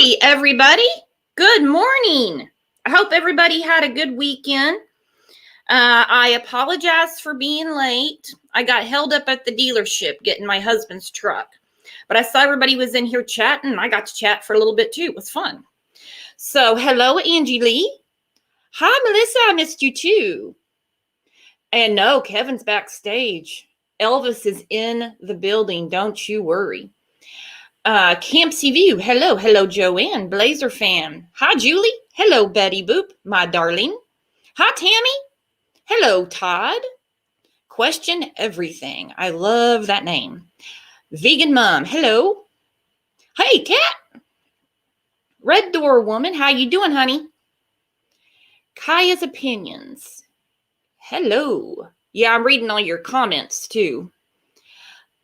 Hey, everybody. Good morning. I hope everybody had a good weekend. I apologize for being late. I got held up at the dealership getting my husband's truck. But I saw everybody was in here chatting. I got to chat for a little bit too. It was fun. So, hello, Angie Lee. Hi, Melissa. I missed you too. And no, Kevin's backstage. Elvis is in the building. Don't you worry. Campsy View. Hello, Joanne, Blazer fan. Hi, Julie. Hello, Betty Boop, my darling. Hi, Tammy. Hello, Todd. Question everything. I love that name. Vegan Mom. Hello. Hey, Cat. Red Door Woman. How you doing, honey? Kaya's Opinions. Hello. Yeah, I'm reading all your comments too.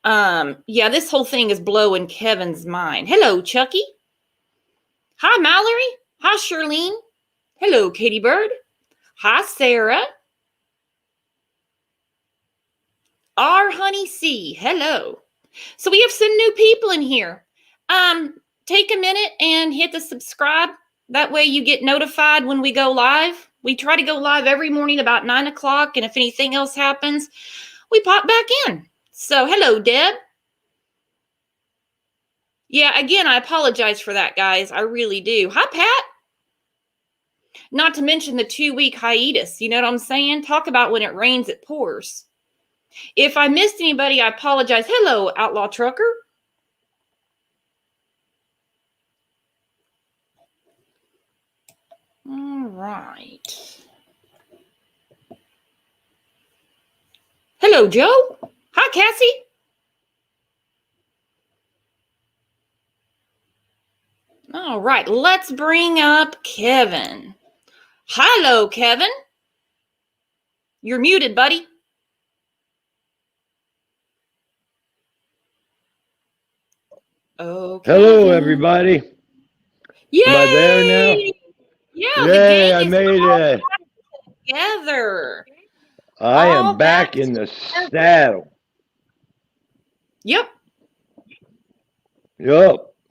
Yeah, this whole thing is blowing Kevin's mind. Hello, Chucky. Hi, Mallory. Hi, Charlene. Hello, Katie Bird. Hi, Sarah. R. Honey C. Hello. So we have some new people in here. Take a minute and hit the subscribe. That way you get notified when we go live. We try to go live every morning about 9 o'clock, and if anything else happens, we pop back in. So, hello, Deb. Yeah, again, I apologize for that, guys. I really do. Hi, Pat. Not to mention the 2-week hiatus. You know what I'm saying? Talk about when it rains, it pours. If I missed anybody, I apologize. Hello, Outlaw Trucker. All right. Hello, Joe. Hi, Cassie. All right, let's bring up Kevin. Hello, Kevin. You're muted, buddy. Oh, hello, everybody. Yay! Am I there now? Yeah, Yay, the gang I is made all it. together. I All am back in the saddle. Yep.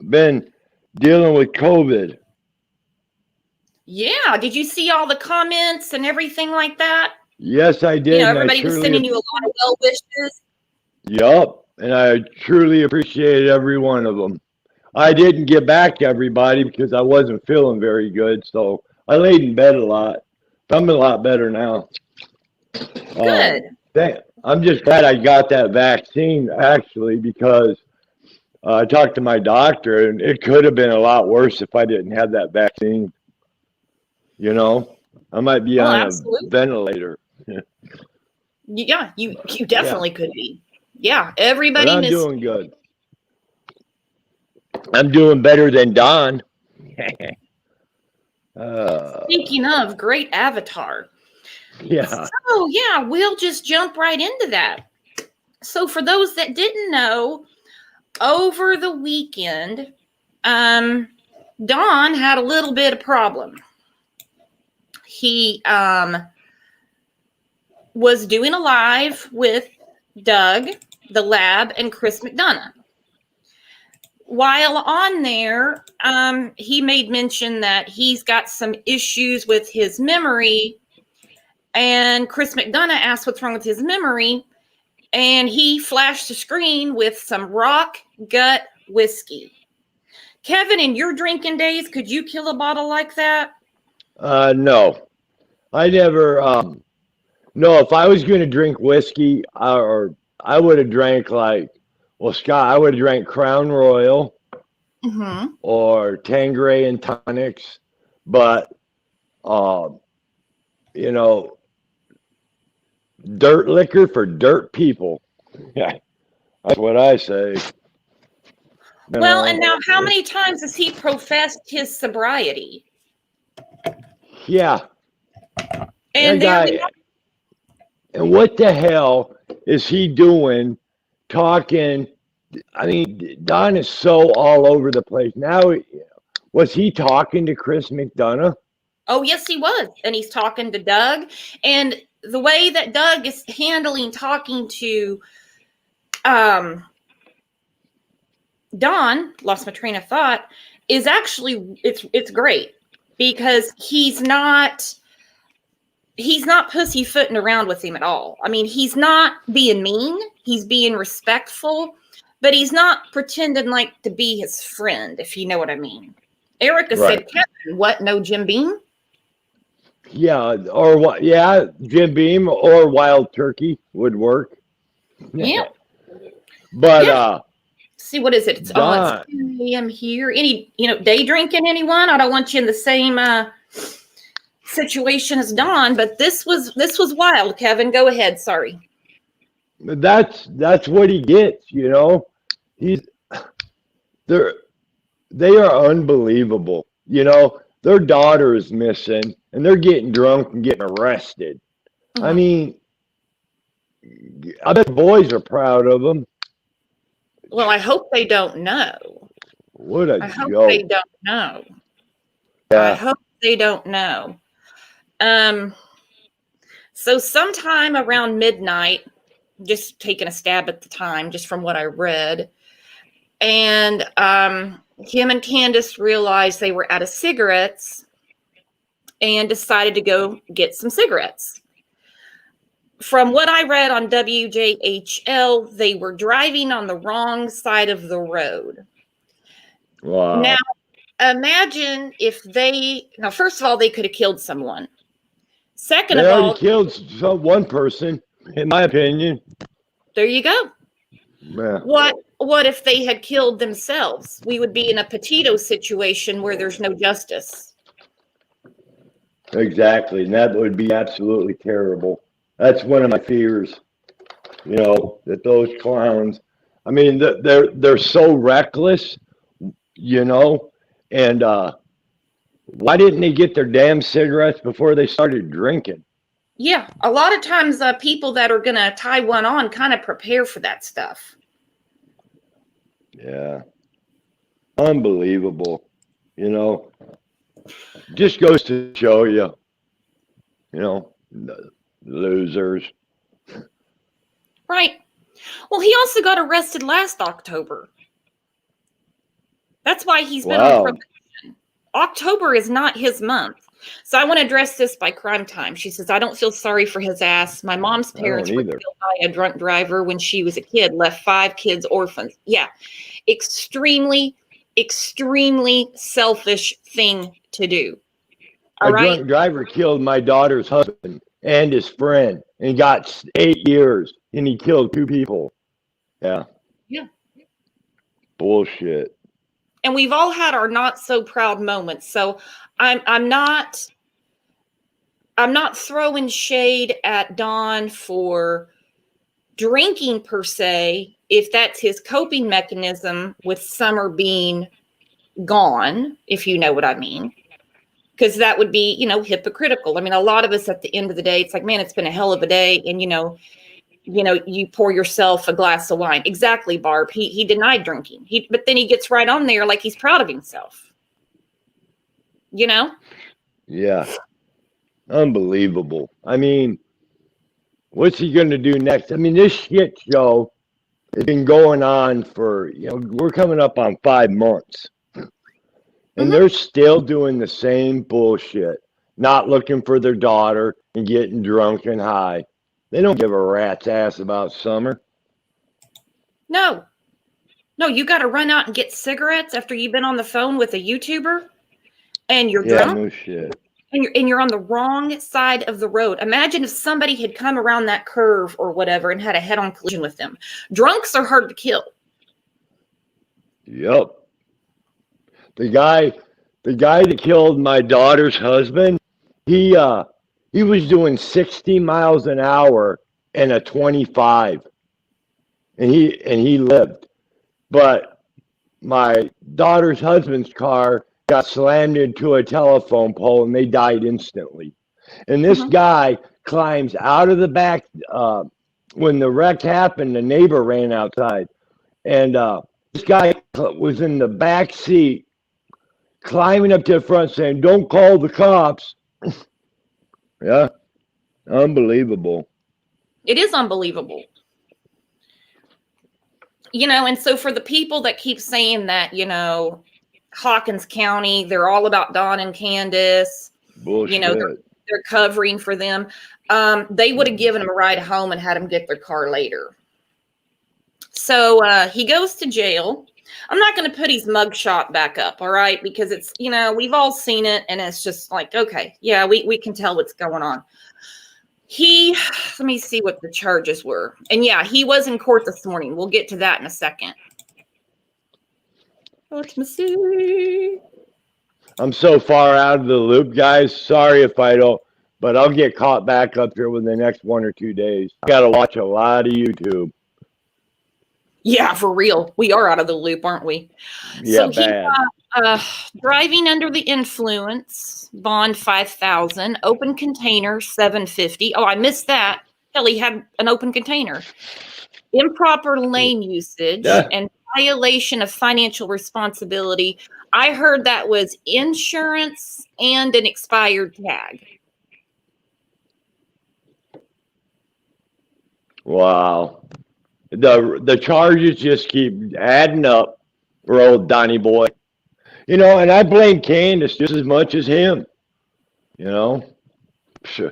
Been dealing with COVID. Yeah. Did you see all the comments and everything like that? Yes, I did. You know, everybody was sending you a lot of well wishes. Yup. And I truly appreciate every one of them. I didn't get back to everybody because I wasn't feeling very good. So I laid in bed a lot. I'm a lot better now. Good. I'm just glad I got that vaccine, actually, because I talked to my doctor, and it could have been a lot worse if I didn't have that vaccine. You know, I might be on absolutely. a ventilator. Yeah, you definitely could be. Yeah, everybody. But I'm doing good. I'm doing better than Don. Speaking of, great avatar. Yeah. So, yeah, we'll just jump right into that. So, for those that didn't know, over the weekend, Don had a little bit of problem. He was doing a live with Doug, the Lab, and Chris McDonough. While on there, he made mention that he's got some issues with his memory, and Chris McDonough asked what's wrong with his memory, and he flashed a screen with some rock gut whiskey. Kevin, in your drinking days, could you kill a bottle like that? No. I never, no, if I was going to drink whiskey, I would have drank Scott, I would have drank Crown Royal or Tanqueray and tonics, but, you know, dirt liquor for dirt people. Yeah, that's what I say. Well, and now how many times has he professed his sobriety? Yeah. And and what the hell is he doing talking? I mean, Don is so all over the place. Now, was he talking to Chris McDonough? Oh, yes, he was. And he's talking to Doug. And the way that Doug is handling talking to Don, lost my train of thought, is actually, it's great because he's not pussyfooting around with him at all. I mean, he's not being mean. He's being respectful, but he's not pretending like to be his friend, if you know what I mean. Erica said, Kevin, what? No Jim Beam? Yeah, or what? Yeah, Jim Beam or Wild Turkey would work. Yeah. But yeah. See, what is it? It's 10 a.m. here. Any, day drinking, anyone? I don't want you in the same situation as Don, but this was wild, Kevin. Go ahead. Sorry. That's what he gets, They are unbelievable. Their daughter is missing and they're getting drunk and getting arrested. Mm-hmm. I mean, I bet the boys are proud of them. Well, I hope they don't know. What a joke. I hope they don't know. Yeah. I hope they don't know. So sometime around midnight, just taking a stab at the time, just from what I read, and him and Candace realized they were out of cigarettes and decided to go get some cigarettes. From what I read on WJHL, they were driving on the wrong side of the road. Wow. Now, imagine if first of all, they could have killed someone. Second of all, they already killed one person, in my opinion. There you go. Yeah. What if they had killed themselves? We would be in a Petito situation where there's no justice. Exactly, and that would be absolutely terrible. That's one of my fears, that those clowns, I mean, they're so reckless, and why didn't they get their damn cigarettes before they started drinking? Yeah, a lot of times people that are going to tie one on kind of prepare for that stuff. Yeah. Unbelievable. Just goes to show you, losers. Right. Well, he also got arrested last October. That's why he's been on probation. October is not his month. So I want to address this by crime time. She says, I don't feel sorry for his ass. My mom's parents were killed by a drunk driver when she was a kid, left 5 kids orphans. Yeah. Extremely, extremely selfish thing to do. A drunk driver killed my daughter's husband and his friend and got 8 years, and he killed 2 people. Yeah. Yeah. Bullshit. And we've all had our not so proud moments. So I'm not throwing shade at Don for drinking per se, if that's his coping mechanism with summer being gone, if you know what I mean. Because that would be, hypocritical. I mean, a lot of us at the end of the day, it's like, man, it's been a hell of a day. And, you pour yourself a glass of wine. Exactly, Barb. He denied drinking. But then he gets right on there like he's proud of himself. Yeah. Unbelievable. I mean, what's he going to do next? I mean, this shit show has been going on for, we're coming up on 5 months. And they're still doing the same bullshit, not looking for their daughter and getting drunk and high. They don't give a rat's ass about summer. No, you got to run out and get cigarettes after you've been on the phone with a YouTuber and you're drunk. No shit. And you're on the wrong side of the road. Imagine if somebody had come around that curve or whatever and had a head-on collision with them. Drunks are hard to kill. Yep. The guy that killed my daughter's husband, he was doing 60 miles an hour in a 25, and he lived. But my daughter's husband's car got slammed into a telephone pole, and they died instantly. And this guy climbs out of the back. When the wreck happened, the neighbor ran outside, and this guy was in the back seat, climbing up to the front saying, "Don't call the cops." Yeah. Unbelievable. It is unbelievable. And so for the people that keep saying that, Hawkins County. They're all about Don and Candace. Bullshit. You know, they're covering for them. They would have given him a ride home and had him get their car later. So he goes to jail. I'm not going to put his mugshot back up, all right? Because it's, you know, we've all seen it, and it's just like, okay, yeah, we can tell what's going on. Let me see what the charges were. And yeah, he was in court this morning. We'll get to that in a second. Let me see. I'm so far out of the loop, guys. Sorry if I don't, but I'll get caught back up here within the next 1 or 2 days. I got to watch a lot of YouTube. Yeah, for real. We are out of the loop, aren't we? Yeah, so bad. Driving under the influence, bond 5,000, open container 750. Oh, I missed that. Hell, he had an open container. Improper lane usage and violation of financial responsibility. I heard that was insurance and an expired tag. Wow. The charges just keep adding up for old Donnie boy. You know, and I blame Candace just as much as him. You know? Sure.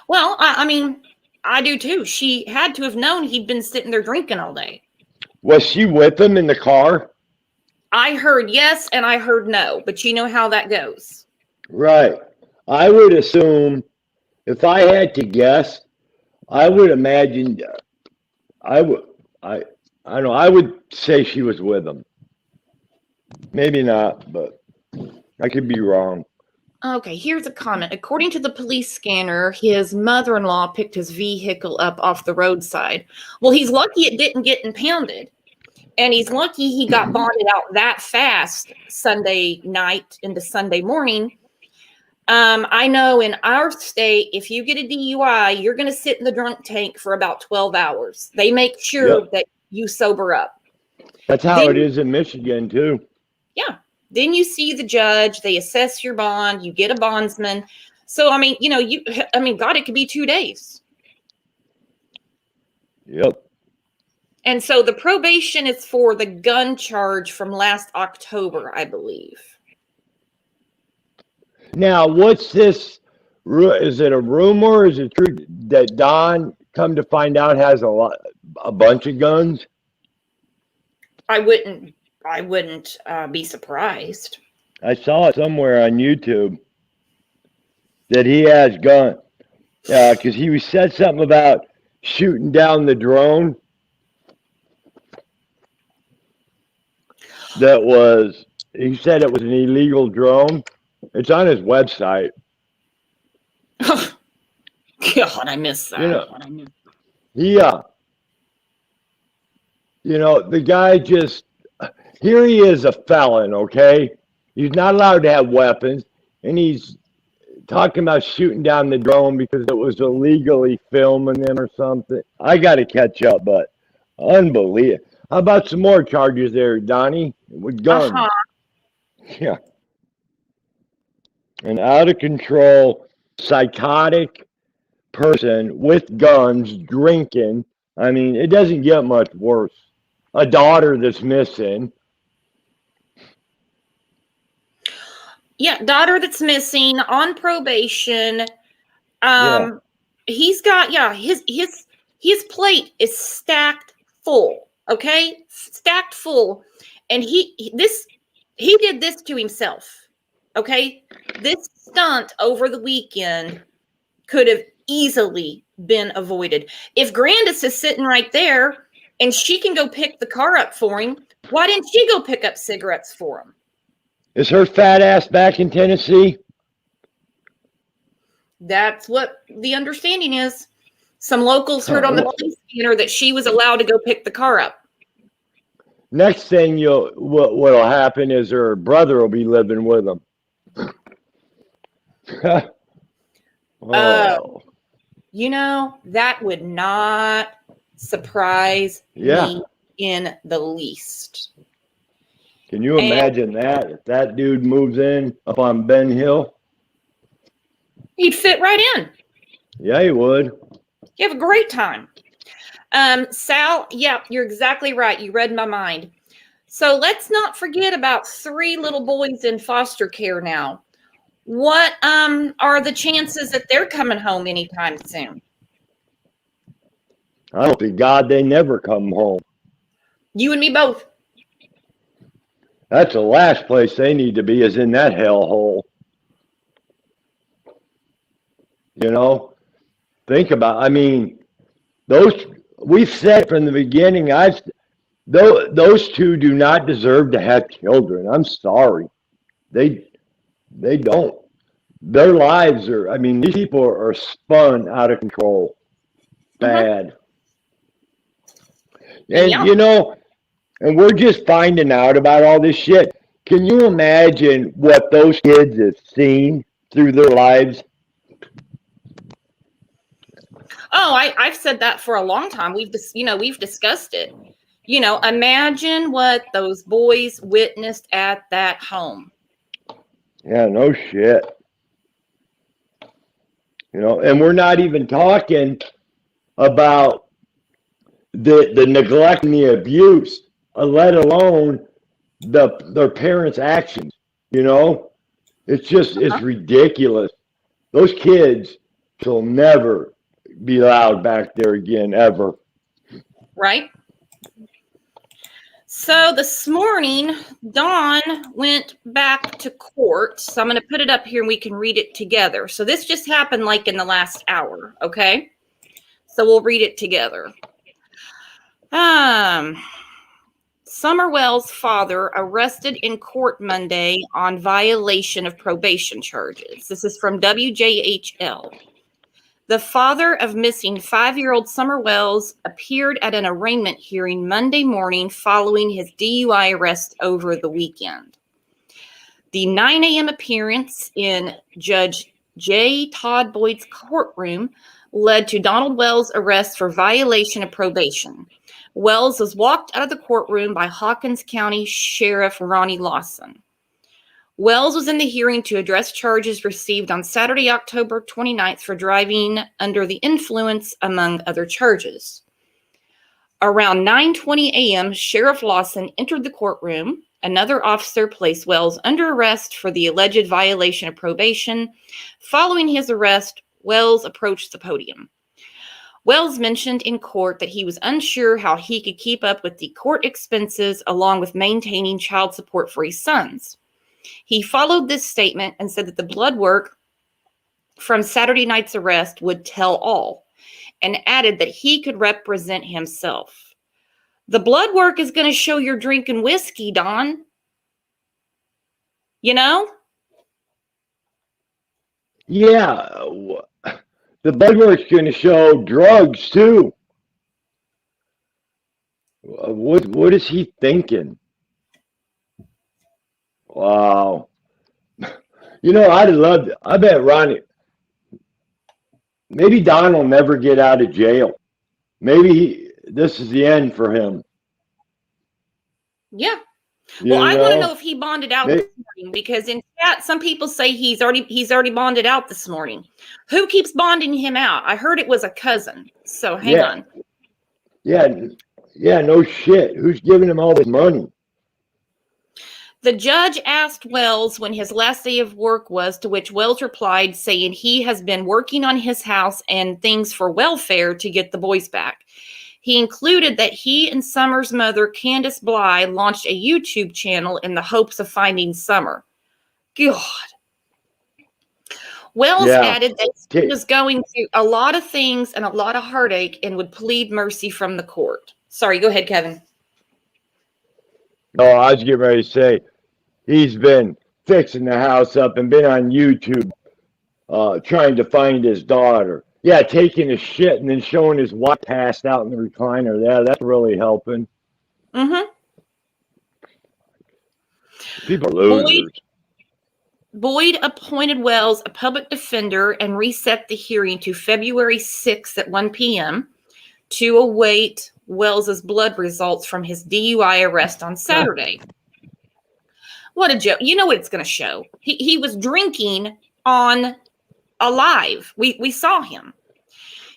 Well, I mean, I do too. She had to have known he'd been sitting there drinking all day. Was she with him in the car? I heard yes and I heard no, but you know how that goes. Right. I would assume, if I had to guess, I would imagine, I don't know, I would say she was with him. Maybe not, but I could be wrong. Okay, here's a comment. According to the police scanner, his mother-in-law picked his vehicle up off the roadside. Well, he's lucky it didn't get impounded. And he's lucky he got bonded out that fast Sunday night into Sunday morning. I know in our state, if you get a DUI, you're going to sit in the drunk tank for about 12 hours. They make sure that you sober up. That's how it is in Michigan, too. Yeah. Then you see the judge. They assess your bond. You get a bondsman. So, I mean, you know, God, it could be 2 days. Yep. And so the probation is for the gun charge from last October, I believe. Now, what's this? Is it a rumor? Or is it true that Don, come to find out, has a bunch of guns? I wouldn't be surprised. I saw it somewhere on YouTube that he has guns. Because he said something about shooting down the drone. He said it was an illegal drone. It's on his website. God, I miss that. You know, you know, the guy just, here he is, a felon, okay? He's not allowed to have weapons, and he's talking about shooting down the drone because it was illegally filming them or something. I got to catch up, but unbelievable. How about some more charges there, Donnie, with guns? Yeah. An out-of-control, psychotic person with guns, drinking. I mean, it doesn't get much worse. A daughter that's missing. Yeah, daughter that's missing, on probation. He's got, his plate is stacked full, okay? Stacked full. And he did this to himself, okay? This stunt over the weekend could have easily been avoided. If Grandis is sitting right there and she can go pick the car up for him, why didn't she go pick up cigarettes for him? Is her fat ass back in Tennessee? That's what the understanding is. Some locals heard on the police scanner that she was allowed to go pick the car up. Next thing what'll happen is her brother will be living with them. You know, that would not surprise me in the least. Can you imagine that? If that dude moves in up on Ben Hill? He'd fit right in. Yeah, he would. You have a great time. Sal, yeah, you're exactly right. You read my mind. So let's not forget about 3 little boys in foster care now. What are the chances that they're coming home anytime soon? I hope to God they never come home. You and me both. That's the last place they need to be, is in that hellhole. You know, think about. I mean, those we've said from the beginning. Those two do not deserve to have children. I'm sorry, they don't. Their lives are. I mean, these people are spun out of control. Mm-hmm. Bad. And Yeah. you know, and we're just finding out about all this shit. Can you imagine what those kids have seen through their lives? Oh, I've said that for a long time. We've discussed it. Imagine what those boys witnessed at that home. Yeah, no shit. You know, and we're not even talking about the neglect and the abuse, let alone their parents' actions. You know, it's ridiculous. Those kids will never be allowed back there again, ever. Right? So this morning, Dawn went back to court. So I'm going to put it up here and we can read it together. So this just happened like in the last hour, okay? So we'll read it together. Summer Wells' father arrested in court Monday on violation of probation charges. This is from WJHL. The father of missing 5-year-old Summer Wells appeared at an arraignment hearing Monday morning following his DUI arrest over the weekend. The 9 a.m. appearance in Judge J. Todd Boyd's courtroom led to Donald Wells' arrest for violation of probation. Wells was walked out of the courtroom by Hawkins County Sheriff Ronnie Lawson. Wells was in the hearing to address charges received on Saturday, October 29th for driving under the influence, among other charges. Around 9:20 a.m., Sheriff Lawson entered the courtroom. Another officer placed Wells under arrest for the alleged violation of probation. Following his arrest, Wells approached the podium. Wells mentioned in court that he was unsure how he could keep up with the court expenses along with maintaining child support for his sons. He followed this statement and said that the blood work from Saturday night's arrest would tell all, and added that he could represent himself. The blood work is going to show you're drinking whiskey, Don. You know? Yeah, the blood work's going to show drugs too. What is he thinking? Wow. You know, I'd love to. I bet Ronnie, maybe Don will never get out of jail. Maybe this is the end for him. Yeah. You Well, I want to know? know if he bonded out May- this morning, because in chat, some people say he's already bonded out this morning. Who keeps bonding him out? I heard it was a cousin. So hang Yeah, on. yeah, no shit. Who's giving him all this money? The judge asked Wells when his last day of work was, to which Wells replied, saying he has been working on his house and things for welfare to get the boys back. He included that he and Summer's mother, Candace Bly, launched a YouTube channel in the hopes of finding Summer. God. Wells Yeah. added that he was going through a lot of things and a lot of heartache and would plead mercy from the court. Sorry, go ahead, Kevin. Oh, I was getting ready to say he's been fixing the house up and been on YouTube trying to find his daughter. Yeah, taking a shit and then showing his wife passed out in the recliner. Yeah, that's really helping. Mm-hmm. People are losers. Boyd appointed Wells a public defender and reset the hearing to February 6th at 1 p.m. to await Wells's blood results from his DUI arrest on Saturday. What a joke. You know what it's going to show. He was drinking on a live. We saw him.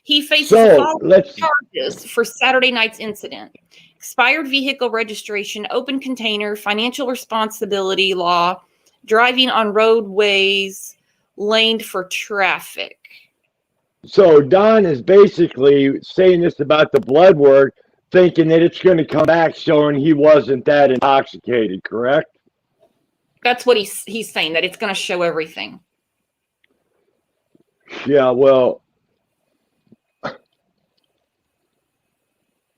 He faces the So following let's. charges for Saturday night's incident: expired vehicle registration, open container, financial responsibility law, driving on roadways laned for traffic. So Don is basically saying this about the blood work, thinking that it's going to come back showing he wasn't that intoxicated, correct? That's what he's saying, that it's going to show everything. Yeah, well,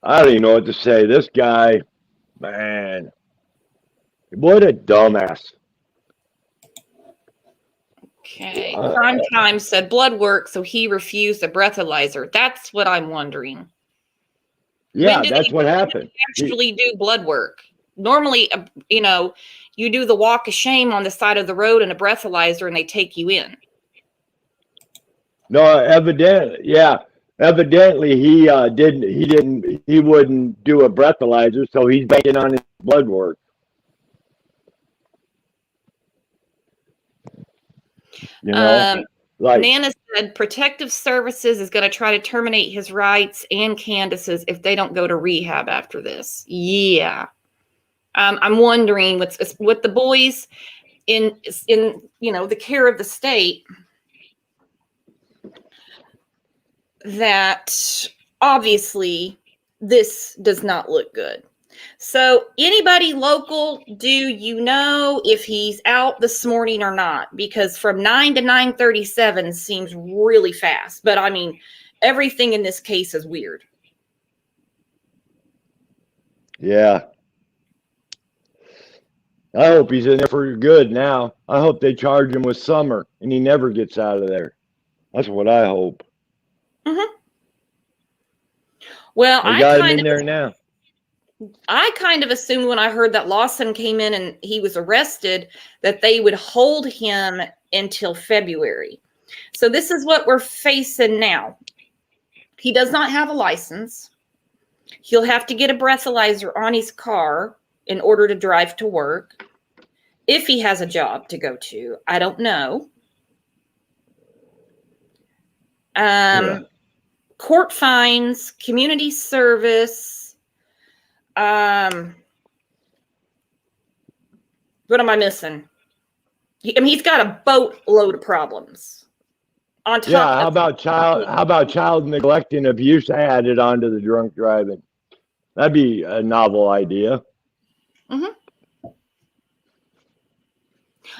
I don't even know what to say. This guy, man, what a dumbass. Okay. Prime Time said blood work, so he refused a breathalyzer. That's what I'm wondering. Yeah, that's what happened. Actually do blood work. Normally, you do the walk of shame on the side of the road and a breathalyzer, and they take you in. No, evidently he he wouldn't do a breathalyzer, so he's banking on his blood work. Nana said Protective Services is going to try to terminate his rights and Candace's if they don't go to rehab after this. Yeah. I'm wondering with the boys in the care of the state, that obviously this does not look good. So anybody local, do you know if he's out this morning or not? Because from 9 to 9:37 seems really fast. But I mean, everything in this case is weird. Yeah. I hope he's in there for good now. I hope they charge him with summer and he never gets out of there. That's what I hope. Mm-hmm. Well, I got him in there now. I kind of assumed when I heard that Lawson came in and he was arrested that they would hold him until February. So this is what we're facing now. He does not have a license. He'll have to get a breathalyzer on his car in order to drive to work. If he has a job to go to, I don't know. Court fines, community service. What am I missing? He's got a boatload of problems. On top how about child neglect and abuse added onto the drunk driving? That'd be a novel idea. Mm-hmm.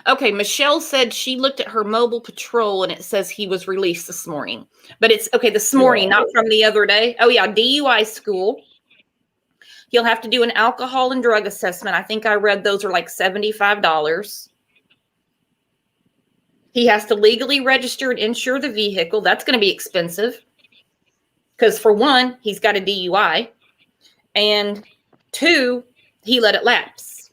Okay, Michelle said she looked at her mobile patrol and it says he was released this morning. But it's okay this morning, not from the other day. Oh yeah, DUI school. He'll have to do an alcohol and drug assessment. I think I read those are like $75. He has to legally register and insure the vehicle. That's going to be expensive. Because for one, he's got a DUI. And two, he let it lapse.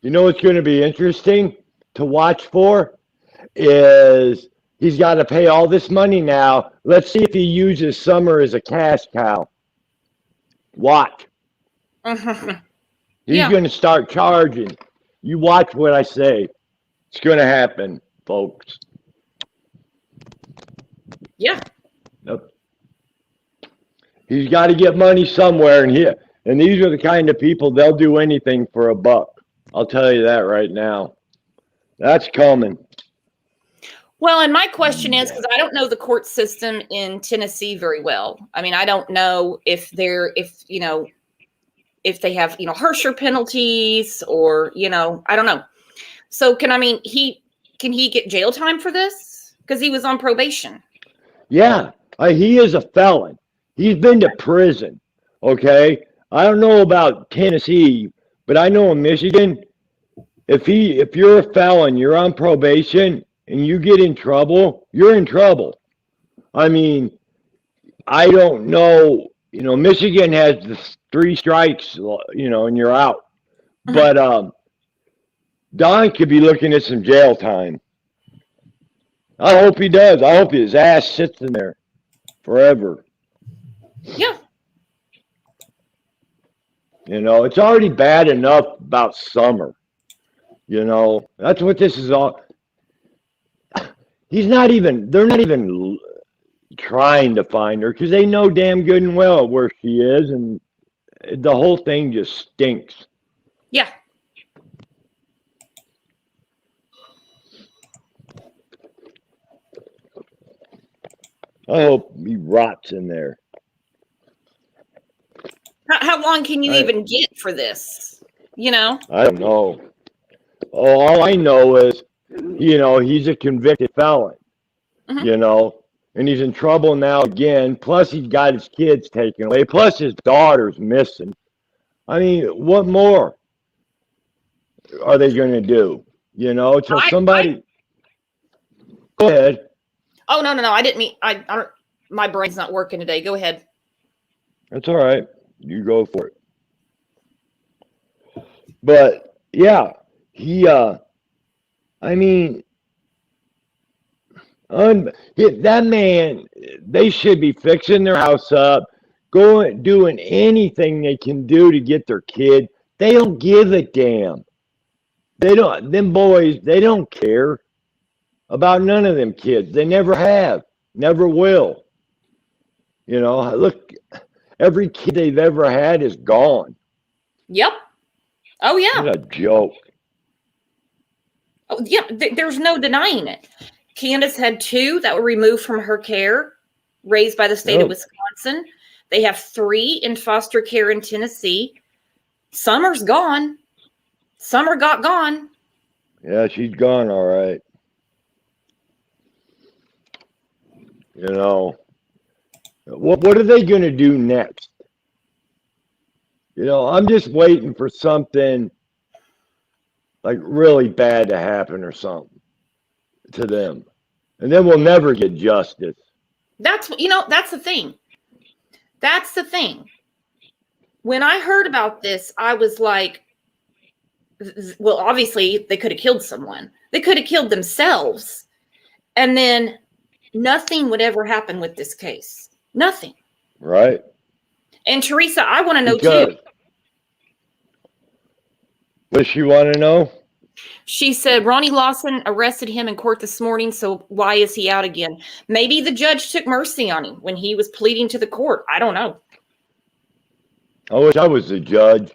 You know what's going to be interesting to watch for is he's got to pay all this money now. Let's see if he uses summer as a cash cow. Watch. He's going to start charging. You watch what I say. It's going to happen, folks. Yeah. Yep. He's got to get money somewhere, and these are the kind of people, they'll do anything for a buck. I'll tell you that right now. That's coming. Well, and my question is, because I don't know the court system in Tennessee very well. I mean, I don't know if they have, harsher penalties or, I don't know. So can he get jail time for this? Because he was on probation. Yeah, he is a felon. He's been to prison. Okay. I don't know about Tennessee, but I know in Michigan, if you're a felon, you're on probation and you get in trouble, you're in trouble. I mean, I don't know, Michigan has the 3 strikes, and you're out. But Don could be looking at some jail time. I hope he does. I hope his ass sits in there forever. Yeah. It's already bad enough about summer. That's what this is all. They're not even trying to find her because they know damn good and well where she is, and the whole thing just stinks. Yeah. I hope he rots in there. How long can you even get for this? You know? I don't know. All I know is, he's a convicted felon, and he's in trouble now again. Plus, he's got his kids taken away. Plus, his daughter's missing. I mean, what more are they going to do? So somebody. Go ahead. Oh, no. I didn't mean. I don't. My brain's not working today. Go ahead. That's all right. You go for it. But yeah, that man, they should be fixing their house up, doing anything they can do to get their kid. They don't give a damn. Them boys, they don't care about none of them kids. They never have, never will. Look, every kid they've ever had is gone. Yep. Oh, yeah. What a joke. Oh, yeah. There's no denying it. Candace had 2 that were removed from her care, raised by the state of Wisconsin. They have 3 in foster care in Tennessee. Summer's gone. Summer got gone. Yeah, she's gone, all right. What are they going to do next? I'm just waiting for something like really bad to happen or something to them. And then we'll never get justice. That's the thing. That's the thing. When I heard about this, I was like, well, obviously they could have killed someone. They could have killed themselves. And then nothing would ever happen with this case. Nothing. Right. And Teresa, I want to know too. What does she want to know? She said Ronnie Lawson arrested him in court this morning, so why is he out again? Maybe the judge took mercy on him when he was pleading to the court. I don't know. I wish I was the judge.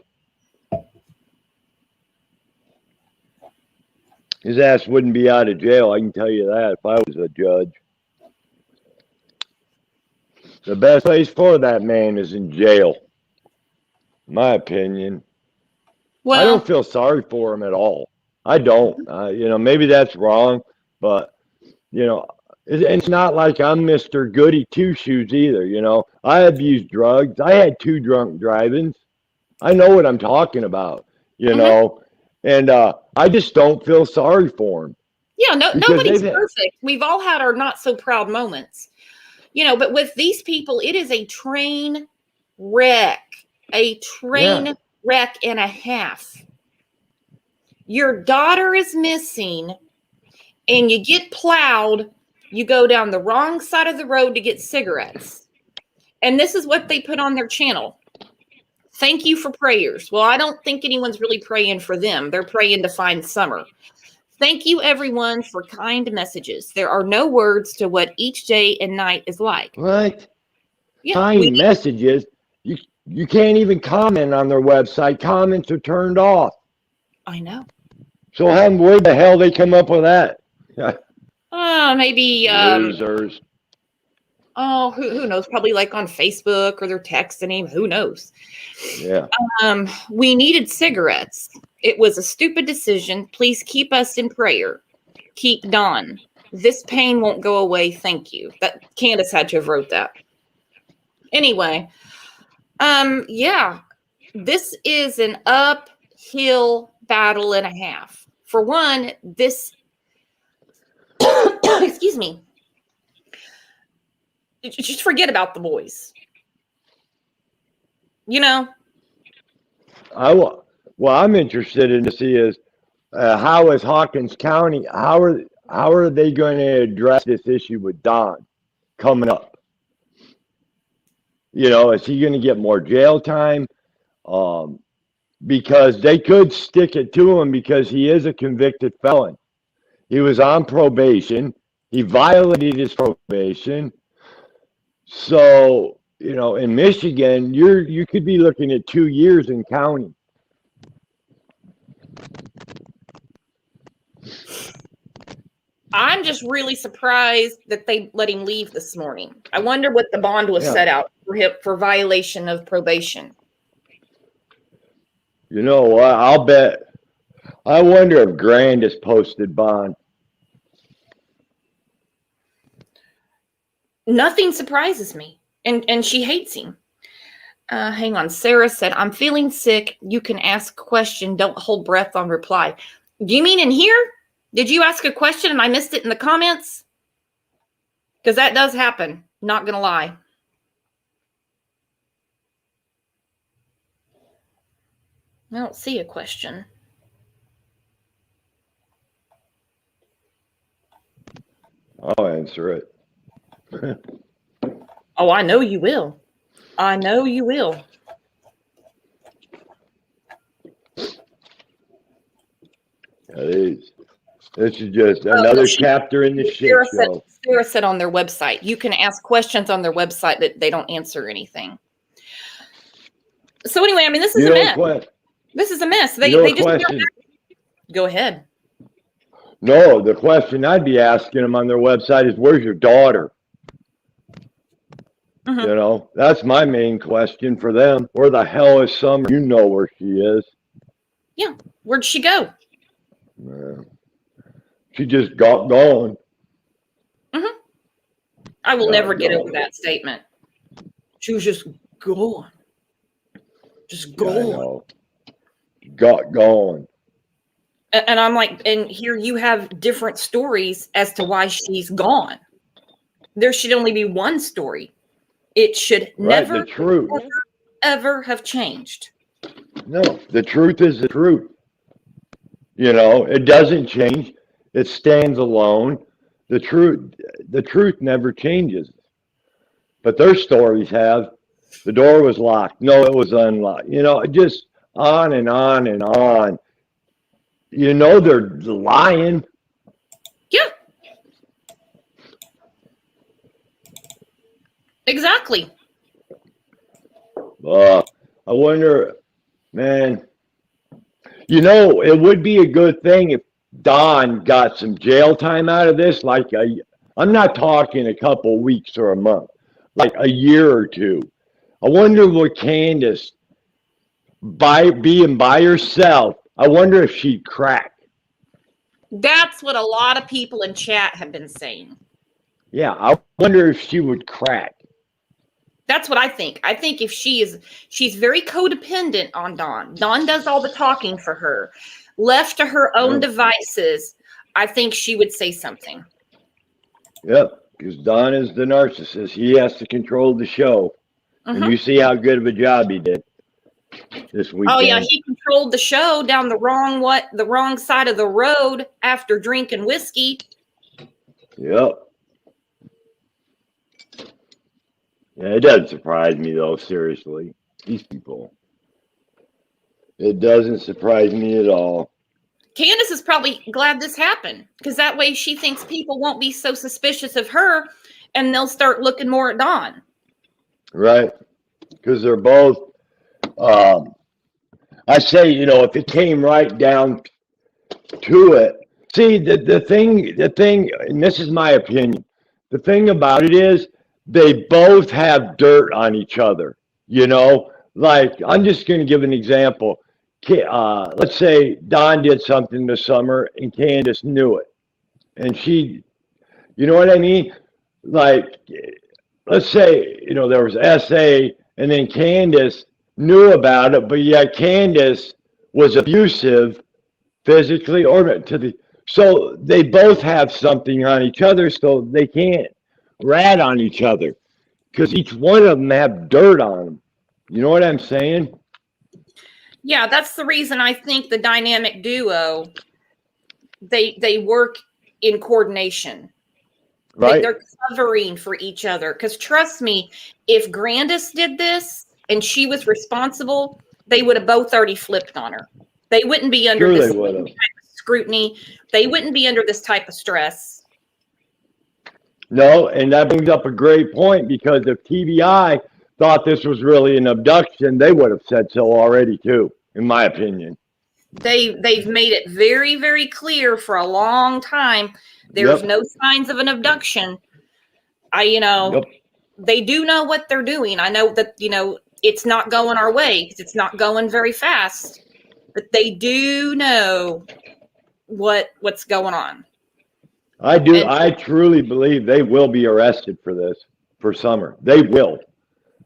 His ass wouldn't be out of jail, I can tell you that, if I was a judge. The best place for that man is in jail, in my opinion. Well, I don't feel sorry for him at all. I don't. Maybe that's wrong, but, it's not like I'm Mr. Goody Two-Shoes either, I abused drugs. I had 2 drunk drivings. I know what I'm talking about, and I just don't feel sorry for him. Yeah, nobody's perfect. We've all had our not-so-proud moments. But with these people, it is a train wreck. A train wreck and a half. Your daughter is missing, and you get plowed. You go down the wrong side of the road to get cigarettes. And this is what they put on their channel. Thank you for prayers. Well, I don't think anyone's really praying for them. They're praying to find Summer. Thank you, everyone, for kind messages. There are no words to what each day and night is like. What? Yeah, kind messages? You can't even comment on their website. Comments are turned off. I know. So where the hell they come up with that? Maybe losers. Oh, who knows? Probably like on Facebook or they're texting him. Who knows? Yeah. We needed cigarettes. It was a stupid decision. Please keep us in prayer. Keep Dawn. This pain won't go away. Thank you. That Candace had to have wrote that. Anyway, this is an uphill battle and a half. For one, this, excuse me, just forget about the boys. What I'm interested in to see is how is Hawkins County, how are they going to address this issue with Don coming up? Is he going to get more jail time? Because they could stick it to him because he is a convicted felon. He was on probation. He violated his probation. So, in Michigan, you could be looking at 2 years in county. I'm just really surprised that they let him leave this morning. I wonder what the bond was Yeah. set out for him for violation of probation. You know what? I'll bet. I wonder if Grand has posted bond. Nothing surprises me. And she hates him. Hang on. Sarah said, I'm feeling sick. You can ask a question. Don't hold breath on reply. Do you mean in here? Did you ask a question and I missed it in the comments? Because that does happen. Not going to lie. I don't see a question. I'll answer it. Oh, I know you will. I know you will. It is. This is just another chapter in the shit show. Sarah said on their website, you can ask questions on their website that they don't answer anything. So anyway, I mean, this is a mess. This is a mess. They just go ahead. No, the question I'd be asking them on their website is, where's your daughter? Mm-hmm. That's my main question for them. Where the hell is Summer? You know where she is. Yeah. Where'd she go? She just got gone. Mm-hmm. I will never get over that statement. She was just gone. Just gone. Got gone. And I'm like, and here you have different stories as to why she's gone. There should only be one story. It should never, the truth. ever have changed. No, the truth is the truth. It doesn't change. It stands alone. The truth never changes. But their stories have. The door was locked. No, it was unlocked. Just on and on and on. They're lying. Yeah. Exactly. I wonder, man, it would be a good thing if Don got some jail time out of this. I'm not talking a couple weeks or a month, like a year or two. I wonder what Candace, being by herself, I wonder if she'd crack. That's what a lot of people in chat have been saying. Yeah, I wonder if she would crack. That's what I think. I think if she's very codependent on Dawn. Dawn does all the talking for her. Left to her own devices, I think she would say something. Yep, because Don is the narcissist. He has to control the show. And you see how good of a job he did this weekend. Oh yeah, he controlled the show down the wrong side of the road after drinking whiskey. Yep. Yeah, it doesn't surprise me though, seriously. These people. It doesn't surprise me at all. Candace is probably glad this happened because that way she thinks people won't be so suspicious of her and they'll start looking more at Dawn. Right. Because they're both, I say, if it came right down to it. See, the thing, and this is my opinion, the thing about it is they both have dirt on each other, Like, I'm just going to give an example. Let's say Don did something this summer and Candace knew it. And she, you know what I mean? Like, let's say, there was SA and then Candace knew about it, but yet Candace was abusive physically so they both have something on each other, so they can't rat on each other because each one of them have dirt on them. You know what I'm saying? Yeah, that's the reason I think the dynamic duo, they work in coordination. Right. They're covering for each other. Because trust me, if Grandis did this and she was responsible, they would have both already flipped on her. They wouldn't be under this type of scrutiny. They wouldn't be under this type of stress. No, and that brings up a great point because if TBI thought this was really an abduction, they would have said so already too, in my opinion. They've made it very, very clear for a long time. There's no signs of an abduction. They do know what they're doing. I know that, it's not going our way because it's not going very fast, but they do know what's going on. I do. And I truly believe they will be arrested for this for summer. They will.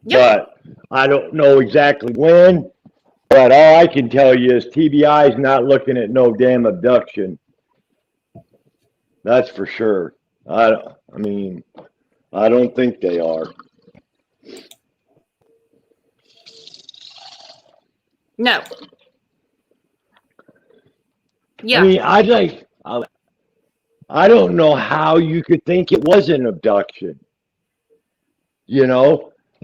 Yep. But I don't know exactly when. But all I can tell you is TBI is not looking at no damn abduction. That's for sure. I don't think they are. No. Yeah. I mean, I don't know how you could think it was an abduction.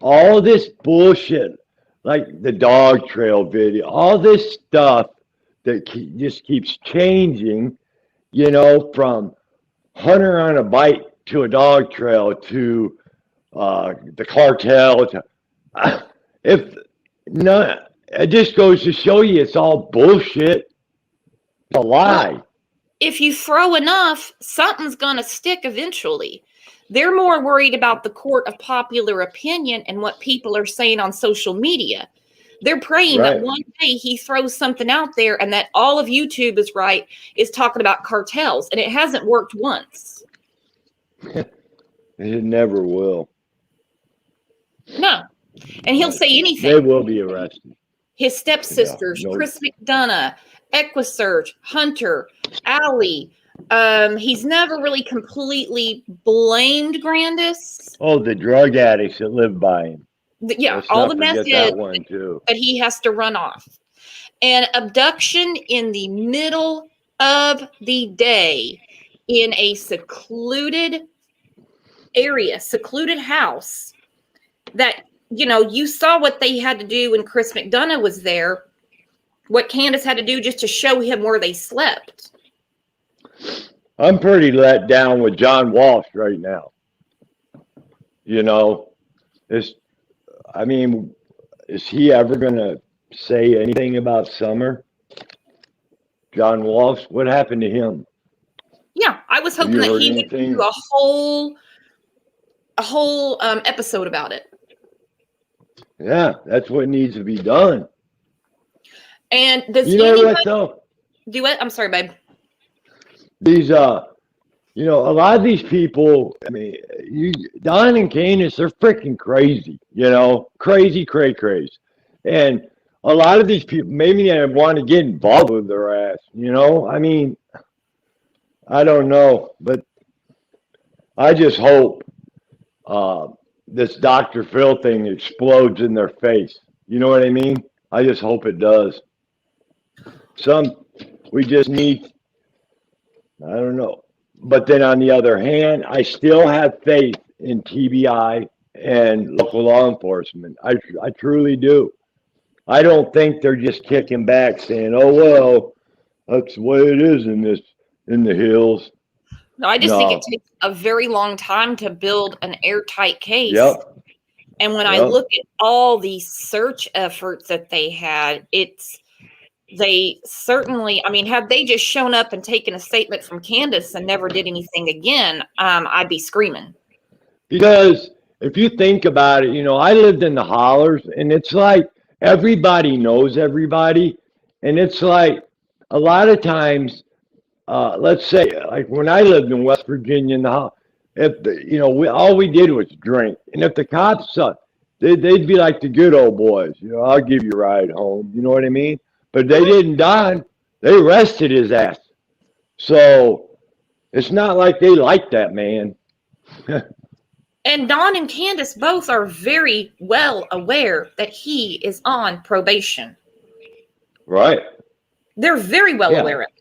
All this bullshit, like the dog trail video, all this stuff that just keeps changing, from Hunter on a bike to a dog trail to the cartel. It just goes to show you it's all bullshit. It's a lie. If you throw enough, something's going to stick eventually. They're more worried about the court of popular opinion and what people are saying on social media. They're praying that one day he throws something out there and that all of YouTube is talking about cartels, and it hasn't worked once. It never will. No. And he'll say anything. They will be arrested. His stepsisters, Chris McDonough, Equisurge, Hunter, Allie. He's never really completely blamed Grandis. Oh, the drug addicts that live by him. All the meth heads that he has to run off. And abduction in the middle of the day in a secluded area, secluded house that, you saw what they had to do when Chris McDonough was there, what Candace had to do just to show him where they slept. I'm pretty let down with John Walsh right now. Is he ever going to say anything about summer? John Walsh, what happened to him? Yeah, I was hoping that he would do a whole episode about it. Yeah, that's what needs to be done. And does do it? I'm sorry, babe. These, a lot of these people, Don and Candace, they're freaking crazy, crazy, crazy. And a lot of these people, maybe they want to get involved with their ass, I don't know, but I just hope this Dr. Phil thing explodes in their face. You know what I mean? I just hope it does. We just need, I don't know. But then on the other hand, I still have faith in TBI and local law enforcement. I truly do. I don't think they're just kicking back saying, oh, well, that's the way it is in the hills. No, I just think it takes a very long time to build an airtight case. Yep. And when I look at all these search efforts that they had, they certainly, had they just shown up and taken a statement from Candace and never did anything again, I'd be screaming. Because if you think about it, I lived in the hollers, and it's like everybody knows everybody. And it's like a lot of times, let's say, like when I lived in West Virginia in the hollers, all we did was drink. And if the cops saw, they'd be like the good old boys, I'll give you a ride home. You know what I mean? But they didn't die. They arrested his ass. So it's not like they like that man. And Don and Candace both are very well aware that he is on probation. Right. They're very well aware of it.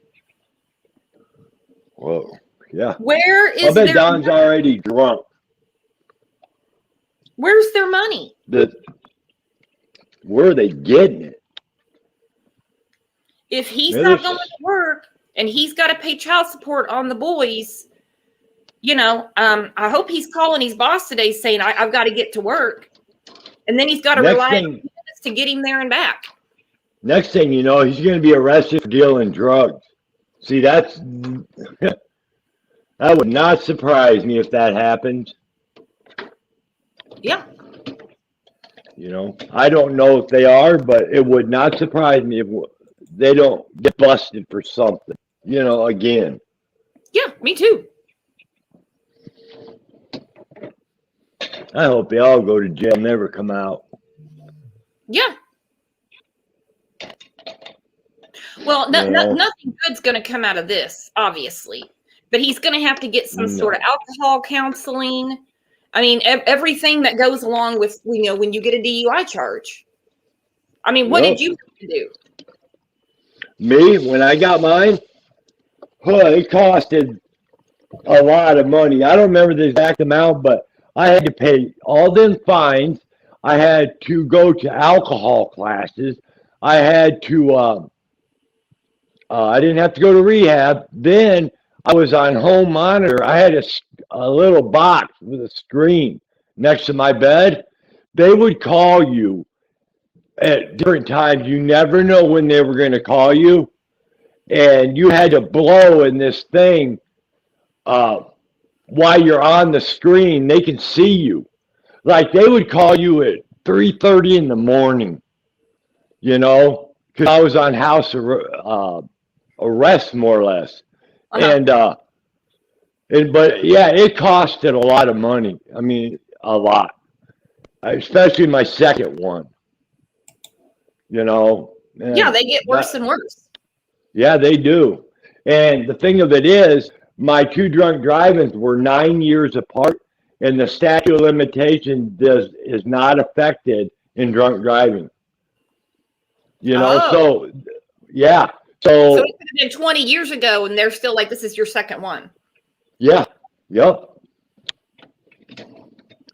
Well, yeah. Where is I bet Don's already drunk. Where's their money? Where are they getting it? If he's not going to work and he's got to pay child support on the boys, I hope he's calling his boss today saying, I've got to get to work. And then he's got to Next rely on thing, minutes to get him there and back. next thing you know, he's going to be arrested for dealing drugs. See, that would not surprise me if that happens. Yeah. I don't know if they are, but it would not surprise me if they don't get busted for something, again. Yeah, me too. I hope they all go to jail, never come out. Yeah. Well, nothing good's going to come out of this, obviously. But he's going to have to get some sort of alcohol counseling. I mean, everything that goes along with, when you get a DUI charge. I mean, what did you have to do? Me, when I got mine, it costed a lot of money. I don't remember the exact amount, but I had to pay all them fines. I had to go to alcohol classes. I had to, I didn't have to go to rehab. Then I was on home monitor. I had a little box with a screen next to my bed. They would call you at different times. You never know when they were going to call you. And you had to blow in this thing while you're on the screen. They can see you. Like they would call you at 3:30 in the morning, because I was on house arrest, more or less. Uh-huh. But yeah, it costed a lot of money. I mean, a lot, especially my second one. Yeah, they get worse and worse. Yeah, they do. And the thing of it is, my 2 drunk drivings were 9 years apart, and the statute of limitation is not affected in drunk driving. So yeah. So it could have been 20 years ago, and they're still like, this is your second one. Yeah. Yep.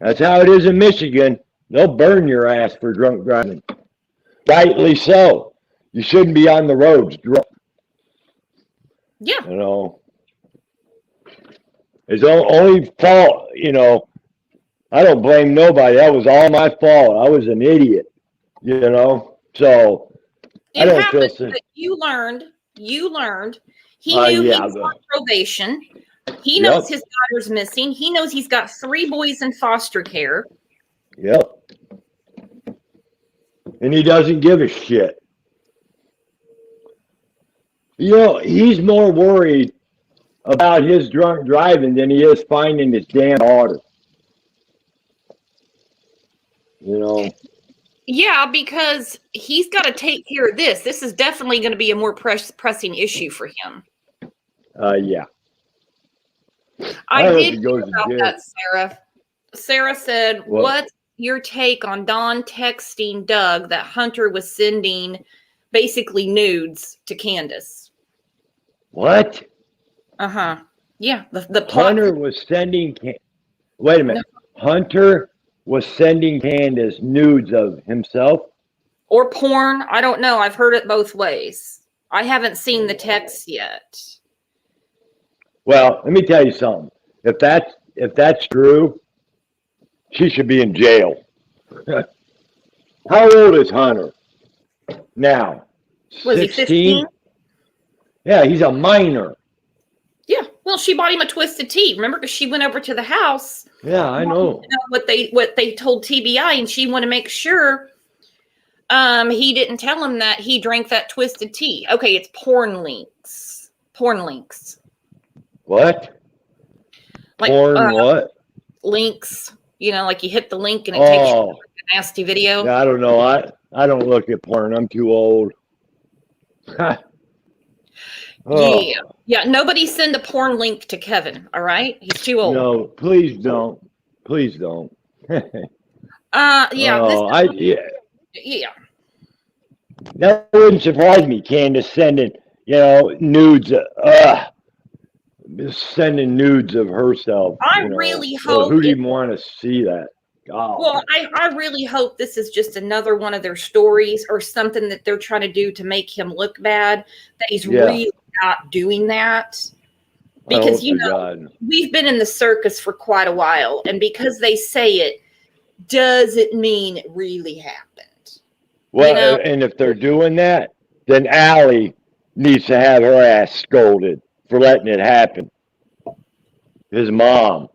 That's how it is in Michigan. They'll burn your ass for drunk driving. Rightly so. You shouldn't be on the roads drunk. Yeah. It's only fault, I don't blame nobody. That was all my fault. I was an idiot, so I don't feel so. You learned. He knew he was on probation. He knows his daughter's missing. He knows he's got 3 boys in foster care. Yep. And he doesn't give a shit. He's more worried about his drunk driving than he is finding his damn daughter. Yeah, because he's got to take care of this. This is definitely going to be a more pressing issue for him. Yeah. I did hear about that, Sarah. Sarah said, what's your take on Don texting Doug that Hunter was sending basically nudes to Candace? What? Uh-huh. Yeah. The Hunter was sending... Wait a minute. No. Hunter was sending Candace nudes of himself? Or porn. I don't know. I've heard it both ways. I haven't seen the text yet. Well, let me tell you something. If that's true, she should be in jail. How old is Hunter now? Was 16? He 15? Yeah, he's a minor. Yeah. Well, she bought him a Twisted Tea. Remember, because she went over to the house. Yeah, I know. What they told TBI, and she wanted to make sure he didn't tell him that he drank that Twisted Tea. Okay, it's porn links. Porn links. What? Like, porn what? Links. Like you hit the link and it takes you to a nasty video. Yeah, I don't know. I don't look at porn. I'm too old. Yeah. Nobody send a porn link to Kevin. All right, he's too old. No, please don't. Please don't. Yeah. Yeah. That wouldn't surprise me. Candace sending, nudes. Sending nudes of herself. I really hope. Who do you want to see that? Oh. Well, I really hope this is just another one of their stories or something that they're trying to do to make him look bad. That he's really not doing that. Because, God. we've been in the circus for quite a while. And because they say it, doesn't mean it really happened. Well, and if they're doing that, then Allie needs to have her ass scolded for letting it happen. His mom.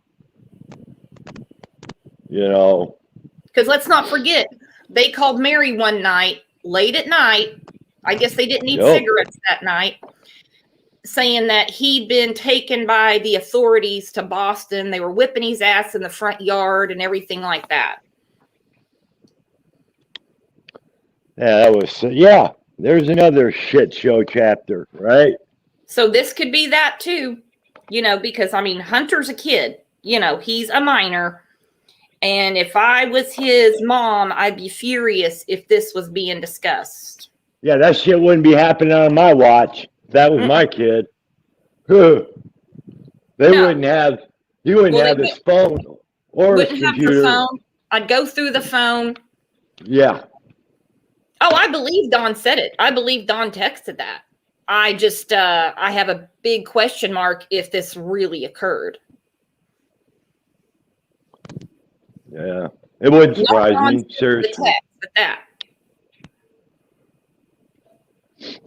Because let's not forget, they called Mary one night, late at night. I guess they didn't need cigarettes that night, saying that he'd been taken by the authorities to Boston. They were whipping his ass in the front yard and everything like that. Yeah, there's another shit show chapter, right? So this could be that too, because, Hunter's a kid, he's a minor. And if I was his mom, I'd be furious if this was being discussed. Yeah, that shit wouldn't be happening on my watch. If that was my kid. He wouldn't have his phone or his computer. Have the phone. I'd go through the phone. Yeah. Oh, I believe Dawn said it. I believe Dawn texted that. I just, I have a big question mark if this really occurred. Yeah, it wouldn't surprise me, seriously.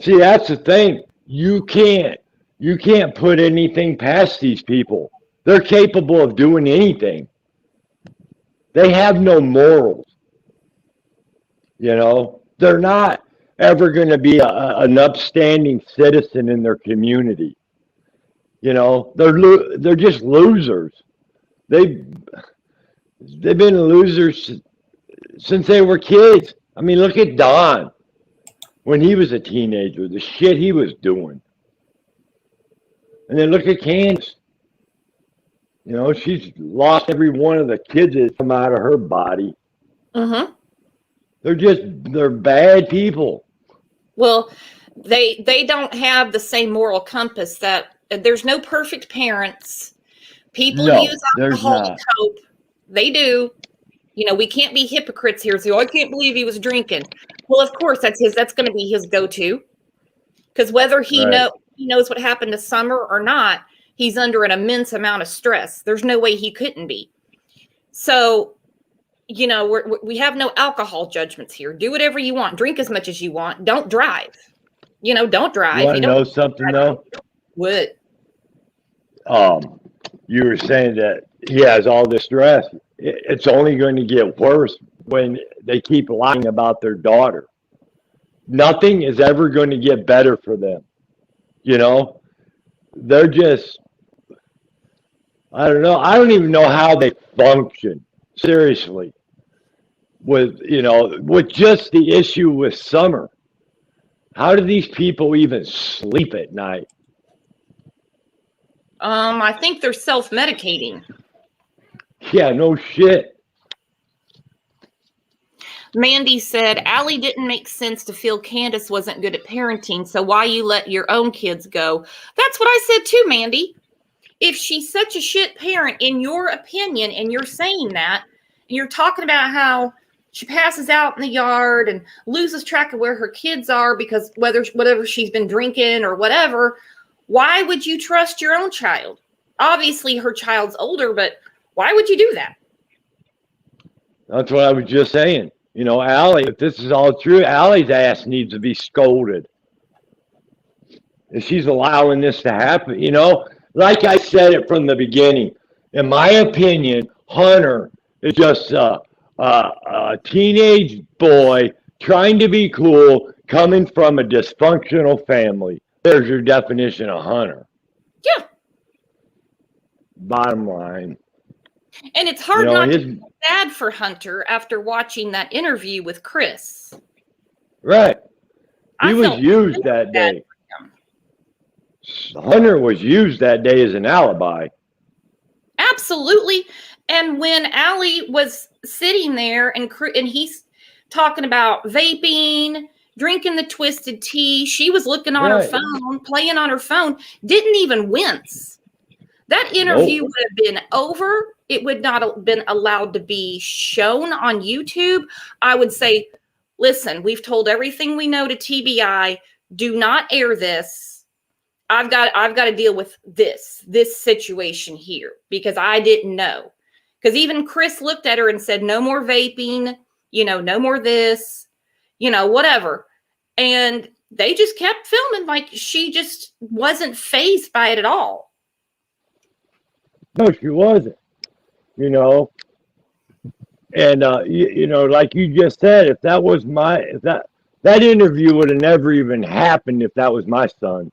See, that's the thing. You can't put anything past these people. They're capable of doing anything. They have no morals. They're not ever going to be an upstanding citizen in their community. They're just losers. They've been losers since they were kids. Look at Don. When he was a teenager, the shit he was doing. And then look at Candace. She's lost every one of the kids that come out of her body. Mm-hmm. They're bad people. Well, they don't have the same moral compass that there's no perfect parents. People use alcohol to cope. They do. We can't be hypocrites here. So I can't believe he was drinking. Well, of course, that's going to be his go-to. Because whether he knows what happened to Summer or not, he's under an immense amount of stress. There's no way he couldn't be. So, we have no alcohol judgments here. Do whatever you want. Drink as much as you want. Don't drive. Don't drive. You want to know something, though? What? You were saying that he has all this stress. It's only going to get worse when they keep lying about their daughter. Nothing is ever going to get better for them. They're just, I don't know. I don't even know how they function. Seriously. With just the issue with Summer. How do these people even sleep at night? I think they're self-medicating. Yeah, no shit. Mandy said, Allie didn't make sense to feel Candace wasn't good at parenting, so why you let your own kids go? That's what I said too, Mandy. If she's such a shit parent, in your opinion, and you're saying that, and you're talking about how she passes out in the yard and loses track of where her kids are because whatever she's been drinking or whatever, why would you trust your own child? Obviously, her child's older, but why would you do that? That's what I was just saying. Allie, if this is all true, Allie's ass needs to be scolded. And she's allowing this to happen. Like I said it from the beginning, in my opinion, Hunter is just a teenage boy trying to be cool, coming from a dysfunctional family. There's your definition of Hunter. Yeah. Bottom line. And it's hard not to be sad for Hunter after watching that interview with Chris. Right. He was used that day. Hunter was used that day as an alibi. Absolutely. And when Allie was sitting there and he's talking about vaping, drinking the twisted tea, she was looking on her phone, playing on her phone, didn't even wince. That interview would have been over. It would not have been allowed to be shown on YouTube. I would say, listen, we've told everything we know to TBI. Do not air this. I've got to deal with this situation here because I didn't know. Because even Chris looked at her and said, no more vaping, no more this, whatever. And they just kept filming like she just wasn't fazed by it at all. No, she wasn't, And, like you just said, if that was that interview would have never even happened if that was my son.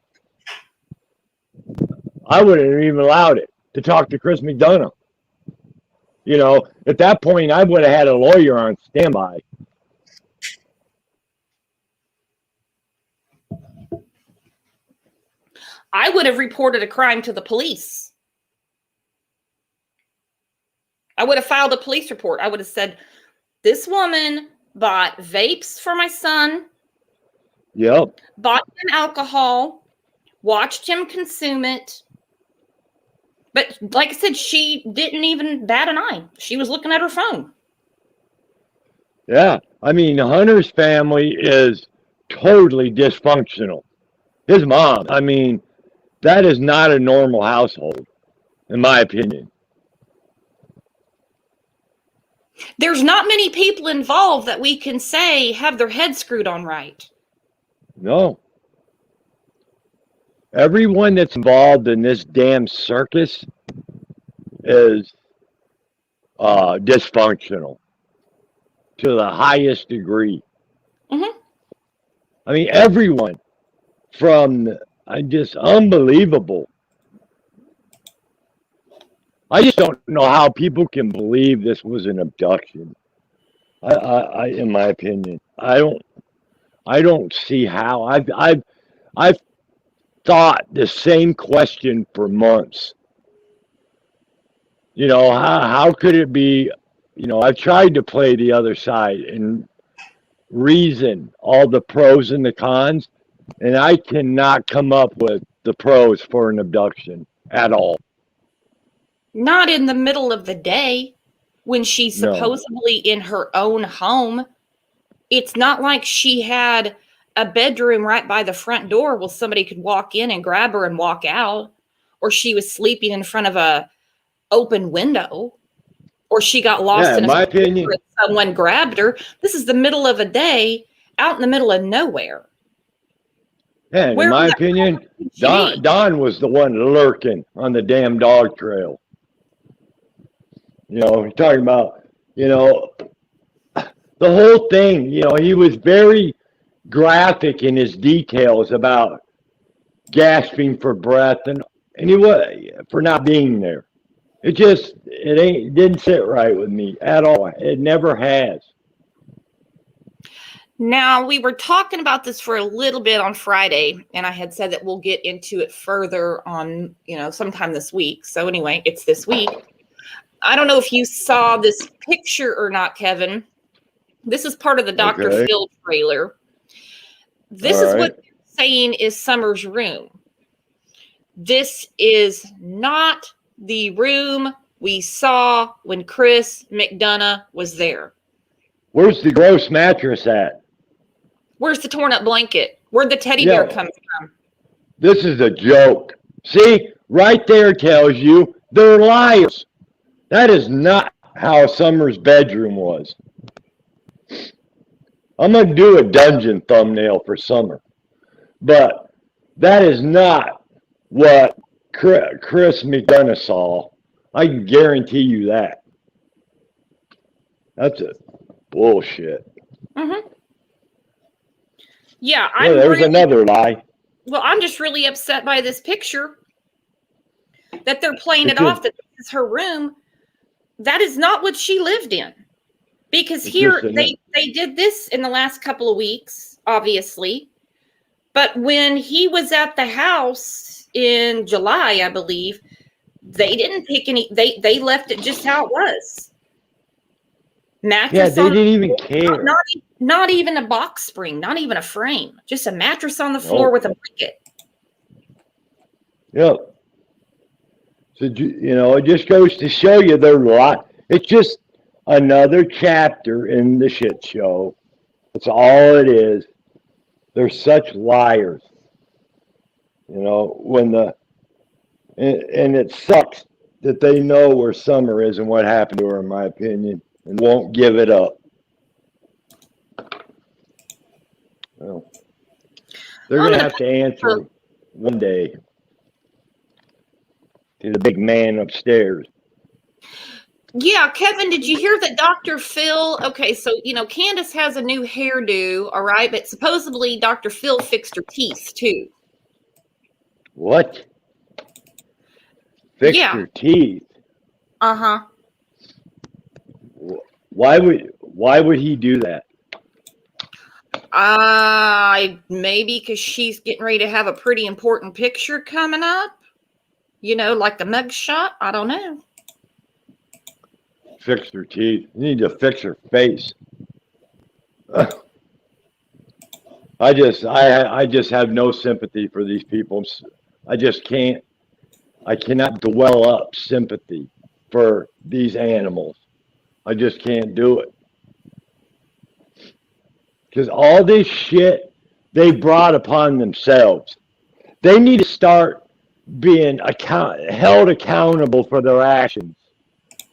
I wouldn't have even allowed it to talk to Chris McDonough. At that point, I would have had a lawyer on standby. I would have reported a crime to the police. I would have filed a police report. I would have said, this woman bought vapes for my son. Yep. Bought him alcohol, watched him consume it. But like I said, she didn't even bat an eye. She was looking at her phone. Yeah. I mean, Hunter's family is totally dysfunctional. His mom, I mean, that is not a normal household, in my opinion. There's not many people involved that we can say have their head screwed on right. No. Everyone that's involved in this damn circus is dysfunctional to the highest degree. Mm-hmm. I mean, everyone from just unbelievable. I just don't know how people can believe this was an abduction. I in my opinion, I don't see how. I've thought the same question for months. How could it be? I've tried to play the other side and reason all the pros and the cons, and I cannot come up with the pros for an abduction at all. Not in the middle of the day when she's supposedly in her own home. It's not like she had a bedroom right by the front door where somebody could walk in and grab her and walk out, or she was sleeping in front of a open window, or she got lost in my opinion, and someone grabbed her. This is the middle of a day out in the middle of nowhere. Yeah, in my opinion, Don was the one lurking on the damn dog trail. You're talking about, the whole thing, he was very graphic in his details about gasping for breath and he was for not being there. It didn't sit right with me at all. It never has. Now, we were talking about this for a little bit on Friday, and I had said that we'll get into it further on, sometime this week. So anyway, it's this week. I don't know if you saw this picture or not, Kevin. This is part of the Dr. Phil trailer. This is what they're saying is Summer's room. This is not the room we saw when Chris McDonough was there. Where's the gross mattress at? Where's the torn up blanket? Where'd the teddy bear come from? This is a joke. See, right there tells you they're liars. That is not how Summer's bedroom was. I'm going to do a dungeon thumbnail for Summer. But that is not what Chris McDonough saw. I can guarantee you that. That's a bullshit. Mm-hmm. Yeah, there's another lie. Well, I'm just really upset by this picture that they're playing it off that this is her room. That is not what she lived in. Because here they did this in the last couple of weeks, obviously. But when he was at the house in July, I believe, they didn't pick any. They left it just how it was. Mattress. Yeah, they didn't even care. Not even a box spring, not even a frame. Just a mattress on the floor with a blanket. Yep. So, it just goes to show you they're lying. It's just another chapter in the shit show. That's all it is. They're such liars. And it sucks that they know where Summer is and what happened to her, in my opinion, and won't give it up. Well, they're going to have to answer one day to the big man upstairs. Yeah, Kevin, did you hear that Dr. Phil? Okay, so, Candace has a new hairdo, all right, but supposedly Dr. Phil fixed her teeth, too. What? Fixed her teeth? Uh-huh. Why would he do that? Maybe because she's getting ready to have a pretty important picture coming up. Like the mug shot. I don't know. Fix her teeth. You need to fix her face. I just have no sympathy for these people. I just can't. I cannot dwell up sympathy for these animals. I just can't do it. Because all this shit they brought upon themselves. They need to start being held accountable for their actions.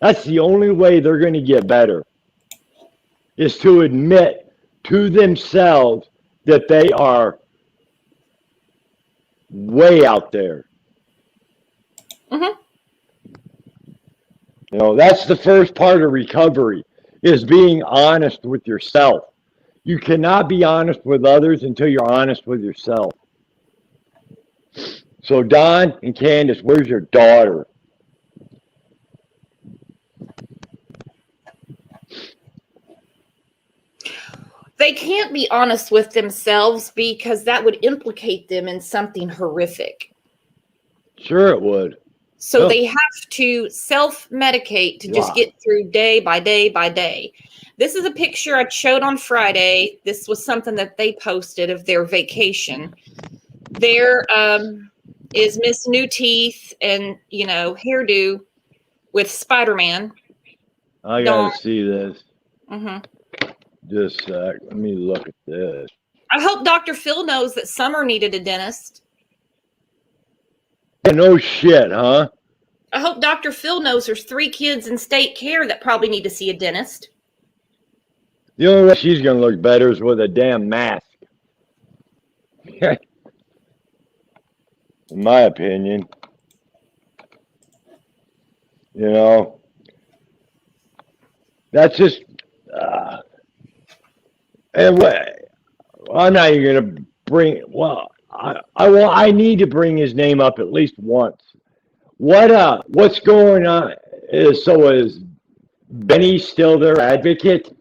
That's the only way they're going to get better, is to admit to themselves that they are way out there. Mm-hmm. That's the first part of recovery, is being honest with yourself. You cannot be honest with others until you're honest with yourself. So, Don and Candace, where's your daughter? They can't be honest with themselves because that would implicate them in something horrific. Sure it would. So they have to self-medicate to just get through day by day by day. This is a picture I showed on Friday. This was something that they posted of their vacation. There is Miss New Teeth and, hairdo with Spider-Man. I got to see this. Mm-hmm. Just a sec. Let me look at this. I hope Dr. Phil knows that Summer needed a dentist. No shit, huh? I hope Dr. Phil knows there's 3 kids in state care that probably need to see a dentist. The only way she's going to look better is with a damn mask. In my opinion. That's just... and I'm not even going to bring... Well, I need to bring his name up at least once. What's going on? Is Benny still their advocate?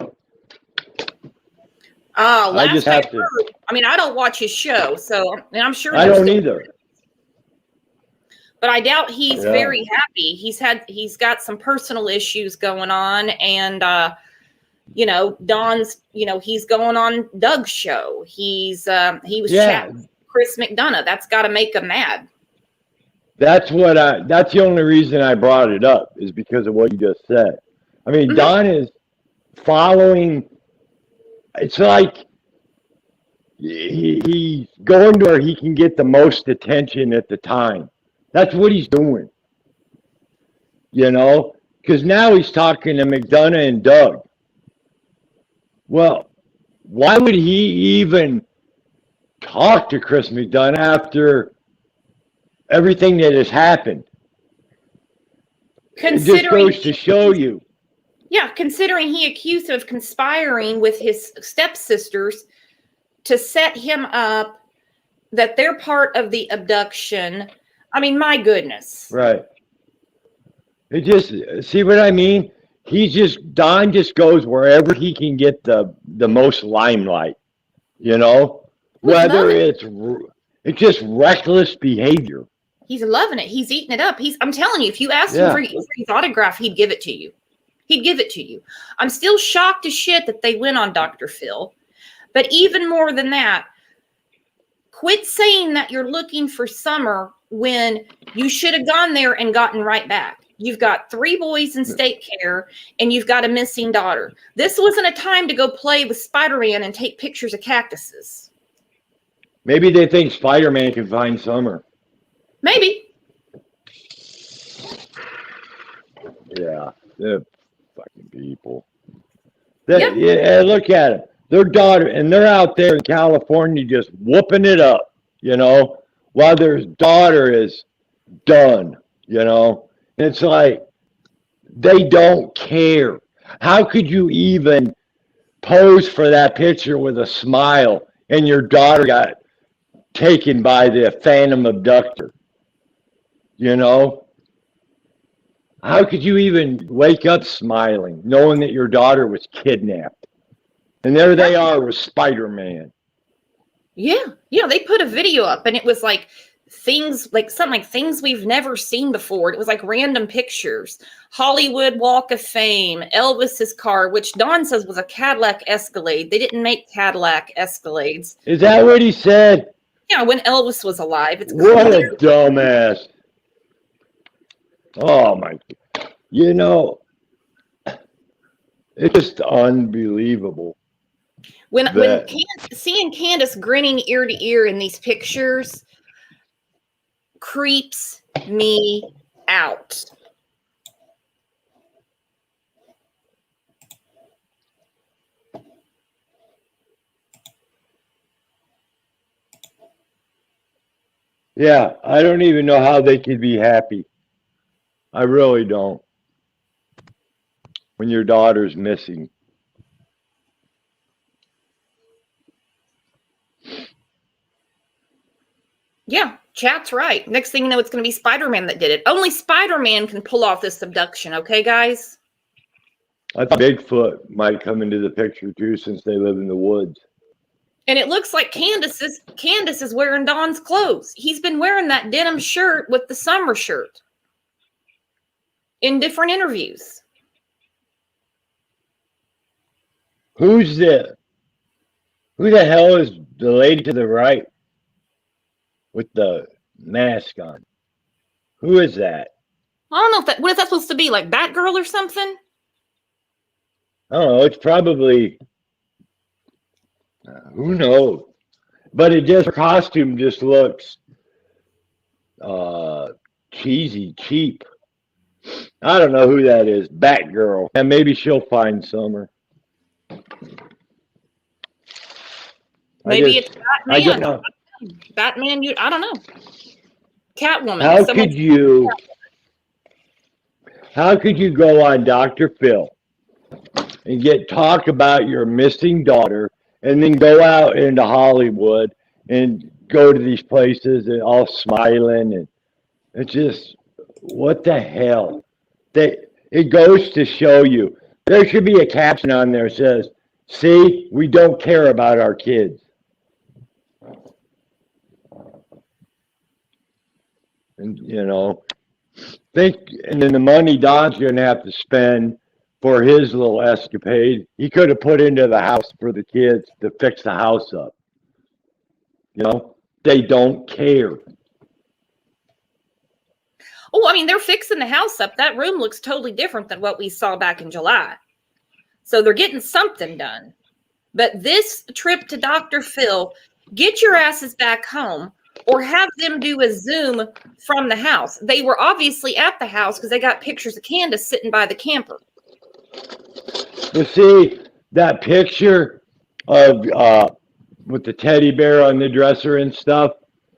I just have to. I don't watch his show, so I'm sure. I don't either. But I doubt he's very happy. He's got some personal issues going on, and Don's. He's going on Doug's show. He was chatting with Chris McDonough. That's got to make him mad. That's the only reason I brought it up, is because of what you just said. Mm-hmm. Don is following. It's like he's going to where he can get the most attention at the time. That's what he's doing. Because now he's talking to McDonough and Doug. Well, why would he even talk to Chris McDonough after everything that has happened? It just goes to show you. Yeah, considering he accused of conspiring with his stepsisters to set him up, that they're part of the abduction. My goodness. Right. It just, see what I mean? Don just goes wherever he can get the most limelight, whether it's just reckless behavior. He's loving it. He's eating it up. I'm telling you, if you asked him for his autograph, he'd give it to you. He'd give it to you. I'm still shocked as shit that they went on Dr. Phil. But even more than that, quit saying that you're looking for Summer when you should have gone there and gotten right back. You've got 3 boys in state care, and you've got a missing daughter. This wasn't a time to go play with Spider-Man and take pictures of cactuses. Maybe they think Spider-Man can find Summer. Maybe. Yeah, they're fucking people. Yeah. Look at it. Their daughter, and they're out there in California just whooping it up, while their daughter is done, It's like they don't care. How could you even pose for that picture with a smile and your daughter got taken by the phantom abductor? How could you even wake up smiling knowing that your daughter was kidnapped? And there they are with Spider-Man. Yeah. They put a video up and it was like things we've never seen before. It was like random pictures. Hollywood Walk of Fame, Elvis's car, which Don says was a Cadillac Escalade. They didn't make Cadillac Escalades. Is that what he said? Yeah, when Elvis was alive. It's what a dumbass. Oh my, it's just unbelievable. When seeing Candace grinning ear to ear in these pictures creeps me out. Yeah, I don't even know how they could be happy. I really don't. When your daughter's missing. Yeah, chat's right. Next thing you know, it's going to be Spider-Man that did it. Only Spider-Man can pull off this abduction, okay, guys? I thought Bigfoot might come into the picture too, since they live in the woods. And it looks like Candace is wearing Don's clothes. He's been wearing that denim shirt with the summer shirt in different interviews. Who the hell is the lady to the right with the mask on? Who is that? I don't know what is that supposed to be, like Batgirl or something? I don't know. It's probably who knows? But her costume just looks cheesy, cheap. I don't know who that is. Batgirl, and maybe she'll find Summer. Maybe it's Batman. Batman, I don't know. Catwoman. How could you go on Dr. Phil and talk about your missing daughter and then go out into Hollywood and go to these places and all smiling, and it's just, what the hell? It goes to show you. There should be a caption on there that says, "See, we don't care about our kids." And and then the money Don's gonna have to spend for his little escapade, he could have put into the house for the kids to fix the house up. They don't care. Oh, I mean, they're fixing the house up. That room looks totally different than what we saw back in July. So they're getting something done. But this trip to Dr. Phil, get your asses back home or have them do a Zoom from the house. They were obviously at the house because they got pictures of Candace sitting by the camper. You see that picture of with the teddy bear on the dresser and stuff?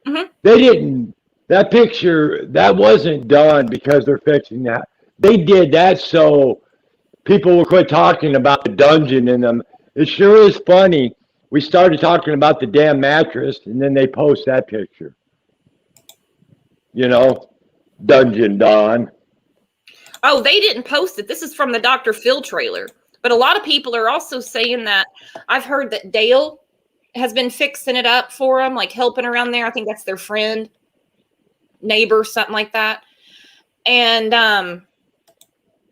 Mm-hmm. That picture, that wasn't done because they're fixing that. They did that so people will quit talking about the dungeon in them. It sure is funny. We started talking about the damn mattress, and then they post that picture. Dungeon Don. Oh, they didn't post it. This is from the Dr. Phil trailer. But a lot of people are also saying that I've heard that Dale has been fixing it up for them, like helping around there. I think that's their friend, neighbor, something like that. And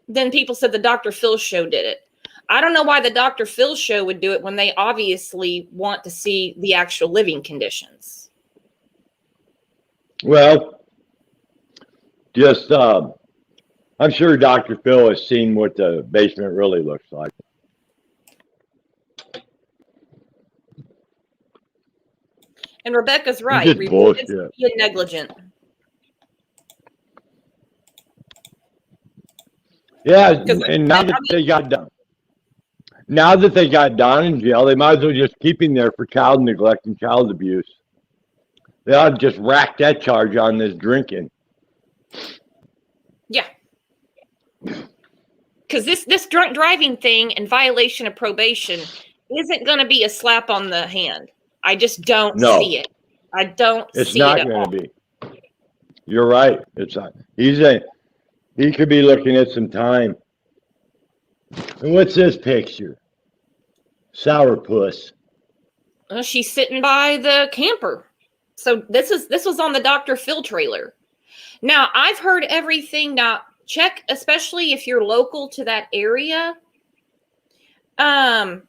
then people said the Dr. Phil show did it. I don't know why the Dr. Phil show would do it when they obviously want to see the actual living conditions. Well, just I'm sure Dr. Phil has seen what the basement really looks like. And Rebecca's right. Reported as being negligent. Yeah, Because and now that they got done, now that they got Don in jail, they might as well just keep him there for child neglect and child abuse. They ought to just rack that charge on this drinking. yeah. Because this drunk driving thing and violation of probation isn't going to be a slap on the hand. I just don't see it. I don't It's see it not at going all. to be. You're right. It's not. He could be looking at some time. And what's this picture? Sourpuss. She's sitting by the camper. So this was on the Dr. Phil trailer. Now, I've heard everything. Now, check, especially if you're local to that area. Yeah,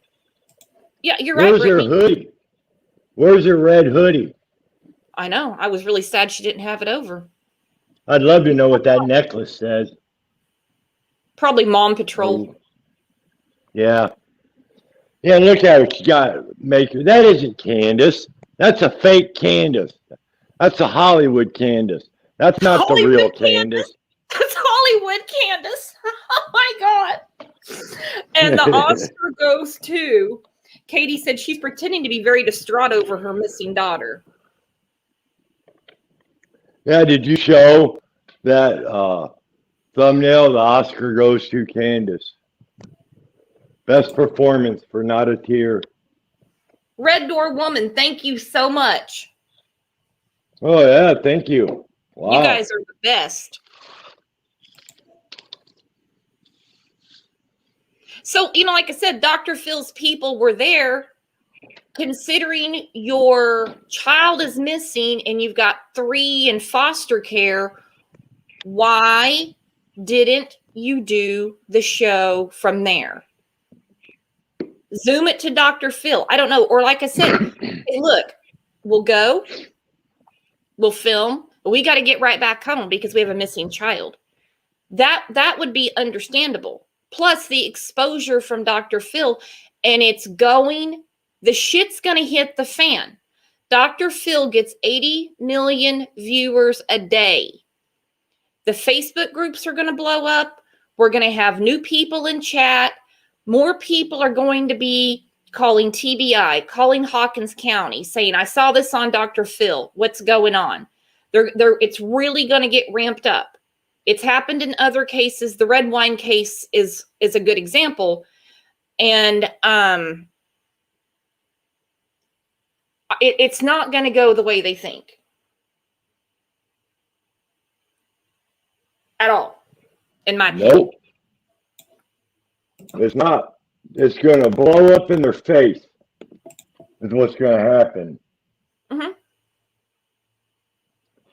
you're right, Where's her Brittany. hoodie? Where's her red hoodie? I know. I was really sad she didn't have it over. I'd love to know what that necklace says. Probably Mom Patrol. Oh. Yeah. Yeah, look at her. She got maker. That isn't Candace. That's a fake Candace. That's a Hollywood Candace. That's not the real Candace. That's Hollywood Candace. Oh my God. And the Oscar goes to Katie said she's pretending to be very distraught over her missing daughter. Yeah, did you show that thumbnail? The Oscar goes to Candace. Best performance for Not a Tear. Red Door Woman, thank you so much. Oh, yeah, thank you. Wow. You guys are the best. So, like I said, Dr. Phil's people were there. Considering your child is missing and you've got 3 in foster care, why didn't you do the show from there? Zoom it to Dr. Phil. I don't know. Or like I said, hey, look, we'll go, we'll film, but we got to get right back home because we have a missing child. That would be understandable. Plus the exposure from Dr. Phil, and the shit's going to hit the fan. Dr. Phil gets 80 million viewers a day. The Facebook groups are going to blow up. We're going to have new people in chat. More people are going to be calling TBI, calling Hawkins County, saying, I saw this on Dr. Phil. What's going on? It's really going to get ramped up. It's happened in other cases. The red wine case is a good example. And it's not going to go the way they think. At all, in my opinion. Nope. It's not. It's going to blow up in their face is what's going to happen. Mm-hmm.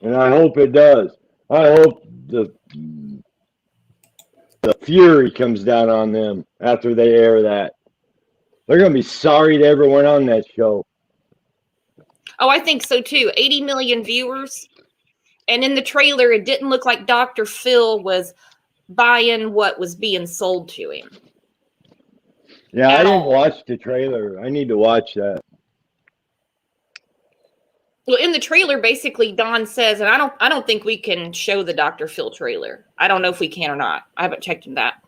And I hope it does. I hope the fury comes down on them after they air that. They're going to be sorry they ever went on that show. Oh, I think so too. 80 million viewers. And in the trailer, it didn't look like Dr. Phil was buying what was being sold to him. Yeah, I didn't watch the trailer. I need to watch that. Well, in the trailer, basically, Don says, and I don't think we can show the Dr. Phil trailer. I don't know if we can or not. I haven't checked into that.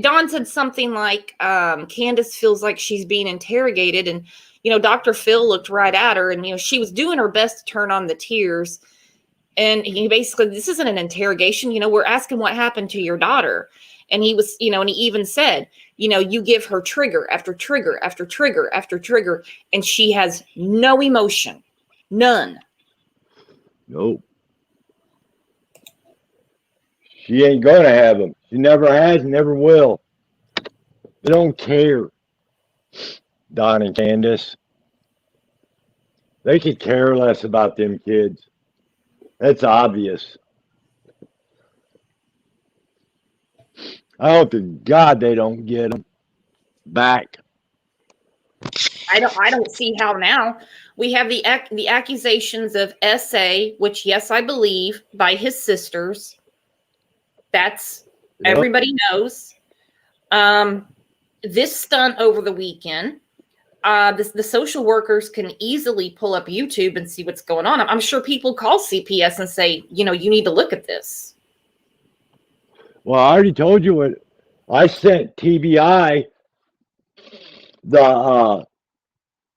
Don said something like, Candace feels like she's being interrogated. And, Dr. Phil looked right at her and, she was doing her best to turn on the tears. And he basically, this isn't an interrogation. We're asking what happened to your daughter. And he was, and he even said, you give her trigger after trigger after trigger after trigger, and she has no emotion. None. Nope. She ain't going to have them. She never has, never will. They don't care. Don and Candace. They could care less about them kids. That's obvious. I hope to God they don't get them back. I don't see how now. We have the accusations of SA, which, yes, I believe, by his sisters. That's everybody knows. This stunt over the weekend. the social workers can easily pull up YouTube and see what's going on. I'm sure people call CPS and say, you need to look at this. Well, I already told you what I sent TBI, the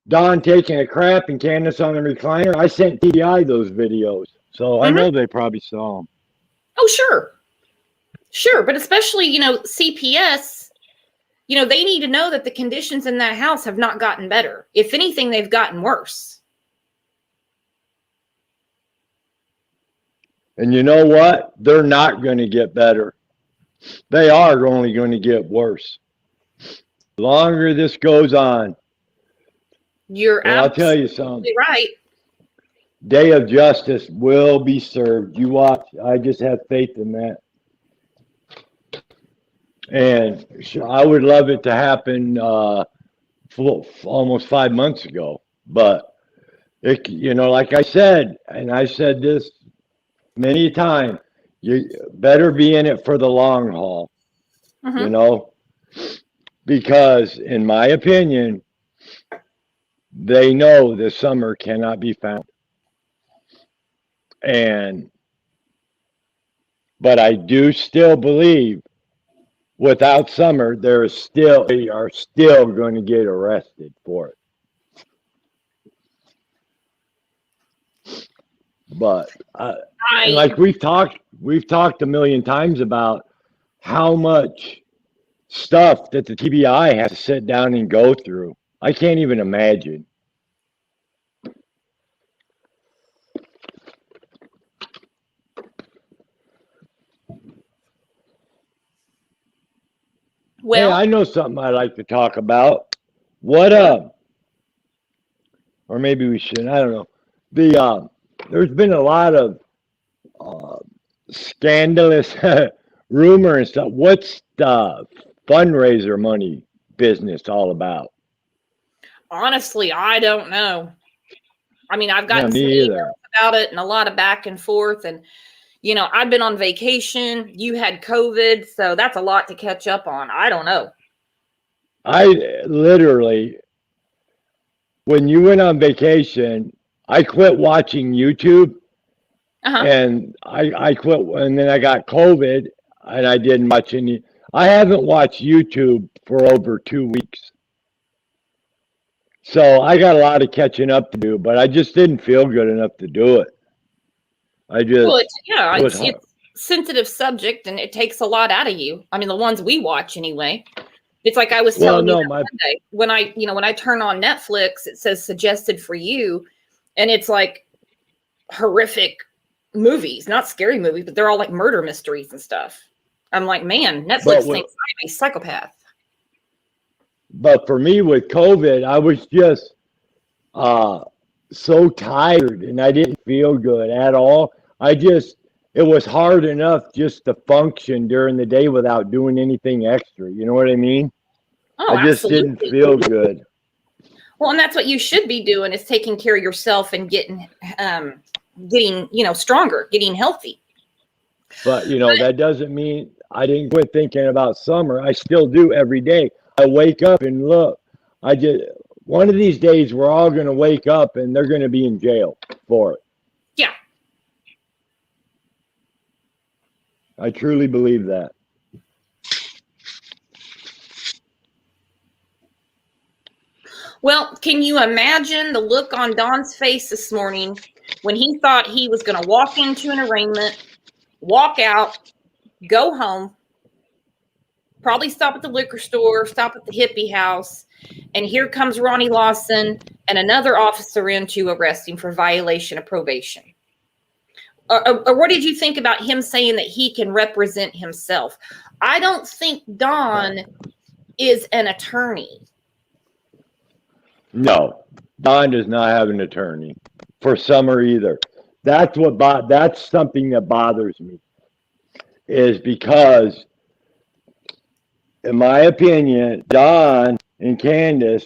Don taking a crap and Candace on the recliner. I sent TBI those videos, so I know they probably saw them. Oh, sure, but especially CPS. They need to know that the conditions in that house have not gotten better. If anything, they've gotten worse. And you know what? They're not going to get better. They are only going to get worse. The longer this goes on, I'll tell you something. Right. Day of justice will be served. You watch. I just have faith in that. And I would love it to happen almost 5 months ago. But, like I said, and I said this many times, you better be in it for the long haul, because in my opinion, they know the summer cannot be found. But I do still believe without summer, they are still going to get arrested for it. But like we've talked a million times about how much stuff that the TBI has to sit down and go through. I can't even imagine. Well, hey, I know something I'd like to talk about. What or maybe we shouldn't. I don't know. There's been a lot of scandalous rumor and stuff. What's the fundraiser money business all about? Honestly, I don't know. I mean, I've gotten some emails about it and a lot of back and forth, and I've been on vacation. You had COVID, so that's a lot to catch up on. I don't know. I literally, when you went on vacation, I quit watching YouTube, and I quit, and then I got COVID, and I didn't watch any. I haven't watched YouTube for over 2 weeks. So I got a lot of catching up to do, but I just didn't feel good enough to do it. It's a sensitive subject, and it takes a lot out of you. I mean, the ones we watch anyway. It's like I was telling you Monday, when I turn on Netflix, it says suggested for you, and it's like horrific movies, not scary movies, but they're all like murder mysteries and stuff. I'm like, man, Netflix thinks I'm a psychopath. But for me with COVID, I was just so tired, and I didn't feel good at all. It was hard enough just to function during the day without doing anything extra. You know what I mean? Oh, I just didn't feel good. Well, and that's what you should be doing, is taking care of yourself and getting stronger, getting healthy. But, that doesn't mean I didn't quit thinking about summer. I still do every day. I wake up and look. One of these days we're all going to wake up and they're going to be in jail for it. Yeah. I truly believe that. Well, can you imagine the look on Don's face this morning when he thought he was going to walk into an arraignment, walk out, go home, probably stop at the liquor store, stop at the hippie house, and here comes Ronnie Lawson and another officer in to arrest him for violation of probation? Or what did you think about him saying that he can represent himself? I don't think Don is an attorney. No, Don does not have an attorney for summer either. That's something that bothers me, is because, in my opinion, Don and Candace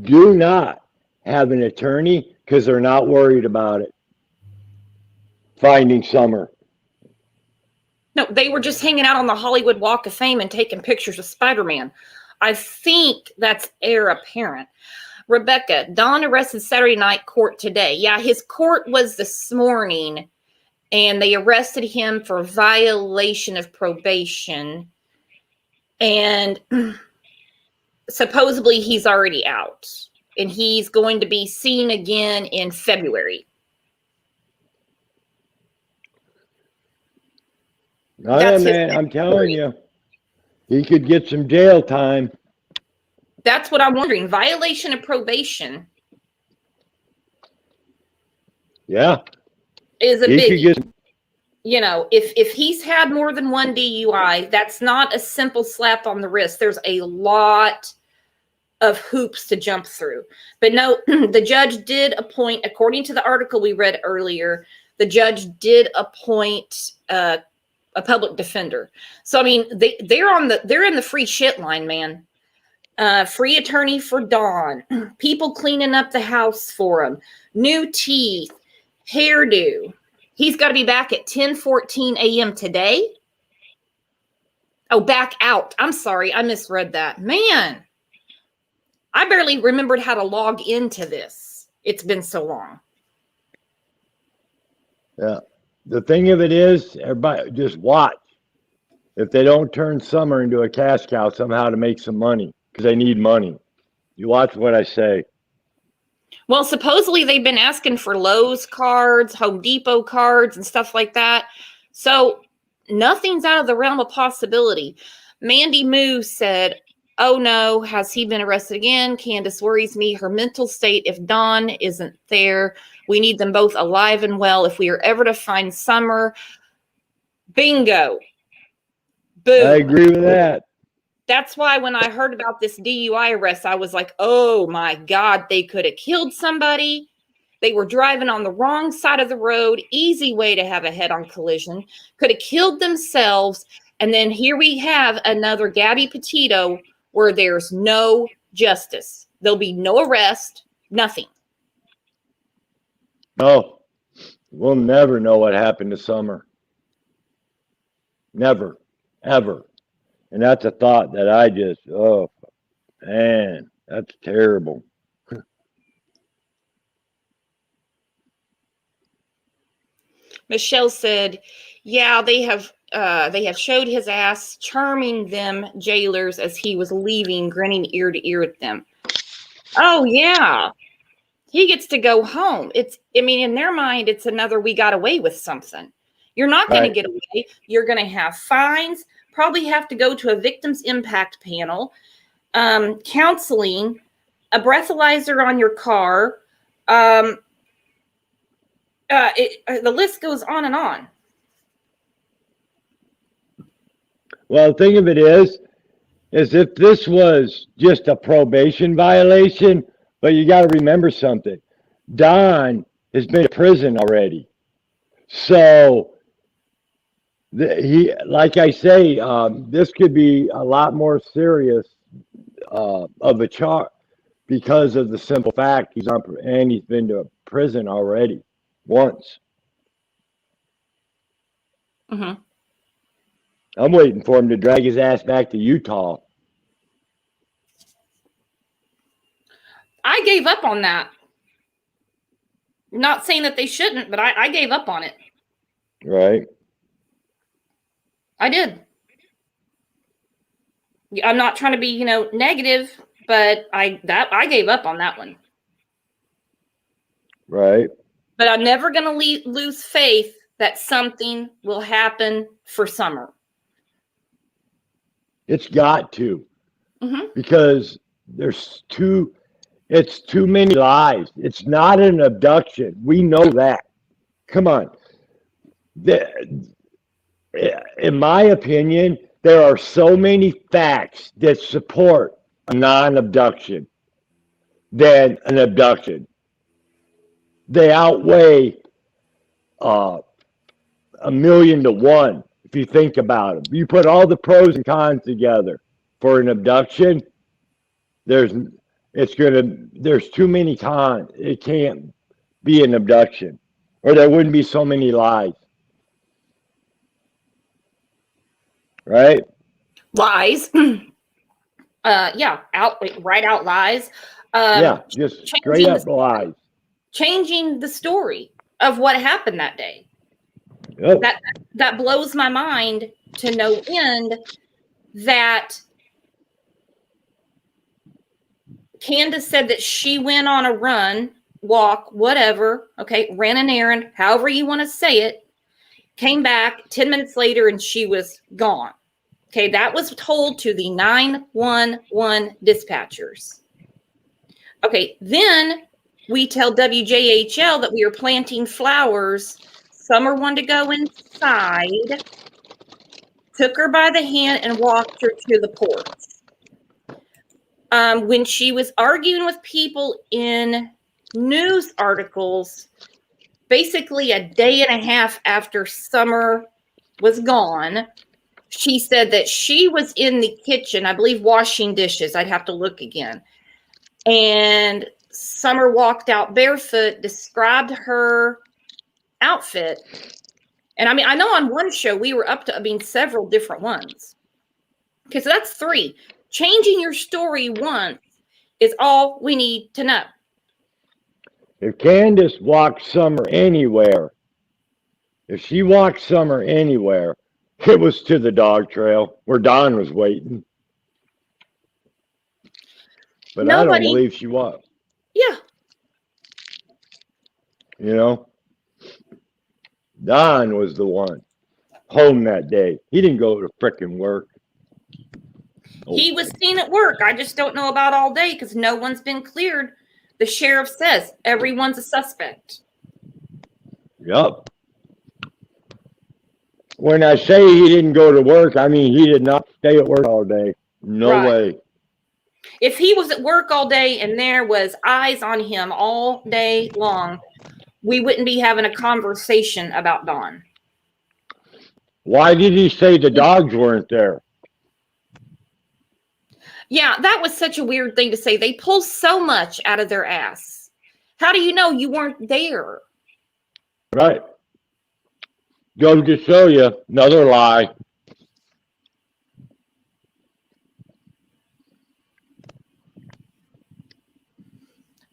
do not have an attorney because they're not worried about it. Finding summer. No, they were just hanging out on the Hollywood Walk of Fame and taking pictures of Spider-Man. I think that's heir apparent. Rebecca, Don arrested Saturday night, court today. Yeah, his court was this morning, and they arrested him for violation of probation. And supposedly he's already out, and he's going to be seen again in February. Man, I'm telling you, he could get some jail time. That's what I'm wondering. Violation of probation. Yeah. Is a big, you know, if he's had more than one DUI, that's not a simple slap on the wrist. There's a lot of hoops to jump through. But no, the judge did appoint, according to the article we read earlier, the judge did appoint a public defender. So I mean, they're in the free shit line, man. Free attorney for Dawn, people cleaning up the house for him, new teeth, hairdo. He's got to be back at 10:14 a.m. today. Oh, back out. I'm sorry, I misread that. Man, I barely remembered how to log into this. It's been so long. Yeah. The thing of it is, everybody just watch. If they don't turn Summer into a cash cow somehow to make some money, because they need money. You watch what I say. Well, supposedly they've been asking for Lowe's cards, Home Depot cards, and stuff like that. So nothing's out of the realm of possibility. Mandy Moo said, "Oh no, has he been arrested again? Candace worries me. Her mental state, if Don isn't there, we need them both alive and well. If we are ever to find Summer, bingo. Boom." I agree with that. That's why when I heard about this DUI arrest, I was like, oh my God, they could have killed somebody. They were driving on the wrong side of the road. Easy way to have a head-on collision. Could have killed themselves. And then here we have another Gabby Petito where there's no justice. There'll be no arrest, nothing. No, we'll never know what happened to Summer. Never, ever. And that's a thought that I just, oh, man, that's terrible. Michelle said, yeah, they have showed his ass charming them jailers as he was leaving, grinning ear to ear at them. Oh, yeah. He gets to go home. I mean, in their mind, it's another we got away with something. You're not going to get away. You're going to have fines, probably have to go to a victim's impact panel, counseling, a breathalyzer on your car. The list goes on and on. Well, the thing of it is if this was just a probation violation, but you got to remember something. Don has been to prison already. So, like I say, this could be a lot more serious of a charge because of the simple fact he's been to prison already once. Mm-hmm. I'm waiting for him to drag his ass back to Utah. I gave up on that. Not saying that they shouldn't, but I gave up on it. Right. I did. I'm not trying to be, negative, but I gave up on that one. Right. But I'm never going to lose faith that something will happen for Summer. It's got to. Mm-hmm. Because it's too many lies. It's not an abduction. We know that. Come on. In my opinion, there are so many facts that support a non-abduction than an abduction. They outweigh 1,000,000 to 1 if you think about them. You put all the pros and cons together for an abduction, there's too many cons. It can't be an abduction, or there wouldn't be so many lies. Right? Lies. Yeah, right out lies. Yeah, just straight up lies. Changing the story of what happened that day. Yep. That blows my mind to no end that Candace said that she went on a run, walk, whatever, okay, ran an errand, however you want to say it, came back 10 minutes later and she was gone. Okay, that was told to the 911 dispatchers. Okay, then we tell WJHL that we are planting flowers. Summer wanted to go inside, took her by the hand and walked her to the porch. When she was arguing with people in news articles, basically a day and a half after Summer was gone, she said that she was in the kitchen, I believe washing dishes. I'd have to look again. And Summer walked out barefoot, described her outfit. And I mean, I know on one show we were up to, several different ones. Okay, so that's 3. Changing your story once is all we need to know. If Candace walked Summer anywhere, if she walked Summer anywhere, it was to the dog trail where Don was waiting. But I don't believe she was. Yeah. You know? Don was the one home that day. He didn't go to frickin' work. He was seen at work. I just don't know about all day because no one's been cleared. The sheriff says everyone's a suspect. Yup. When I say he didn't go to work, I mean he did not stay at work all day. No way. If he was at work all day and there was eyes on him all day long, we wouldn't be having a conversation about Don. Why did he say the dogs weren't there? Yeah, that was such a weird thing to say. They pull so much out of their ass. How do you know you weren't there? Right. Goes to show you another lie.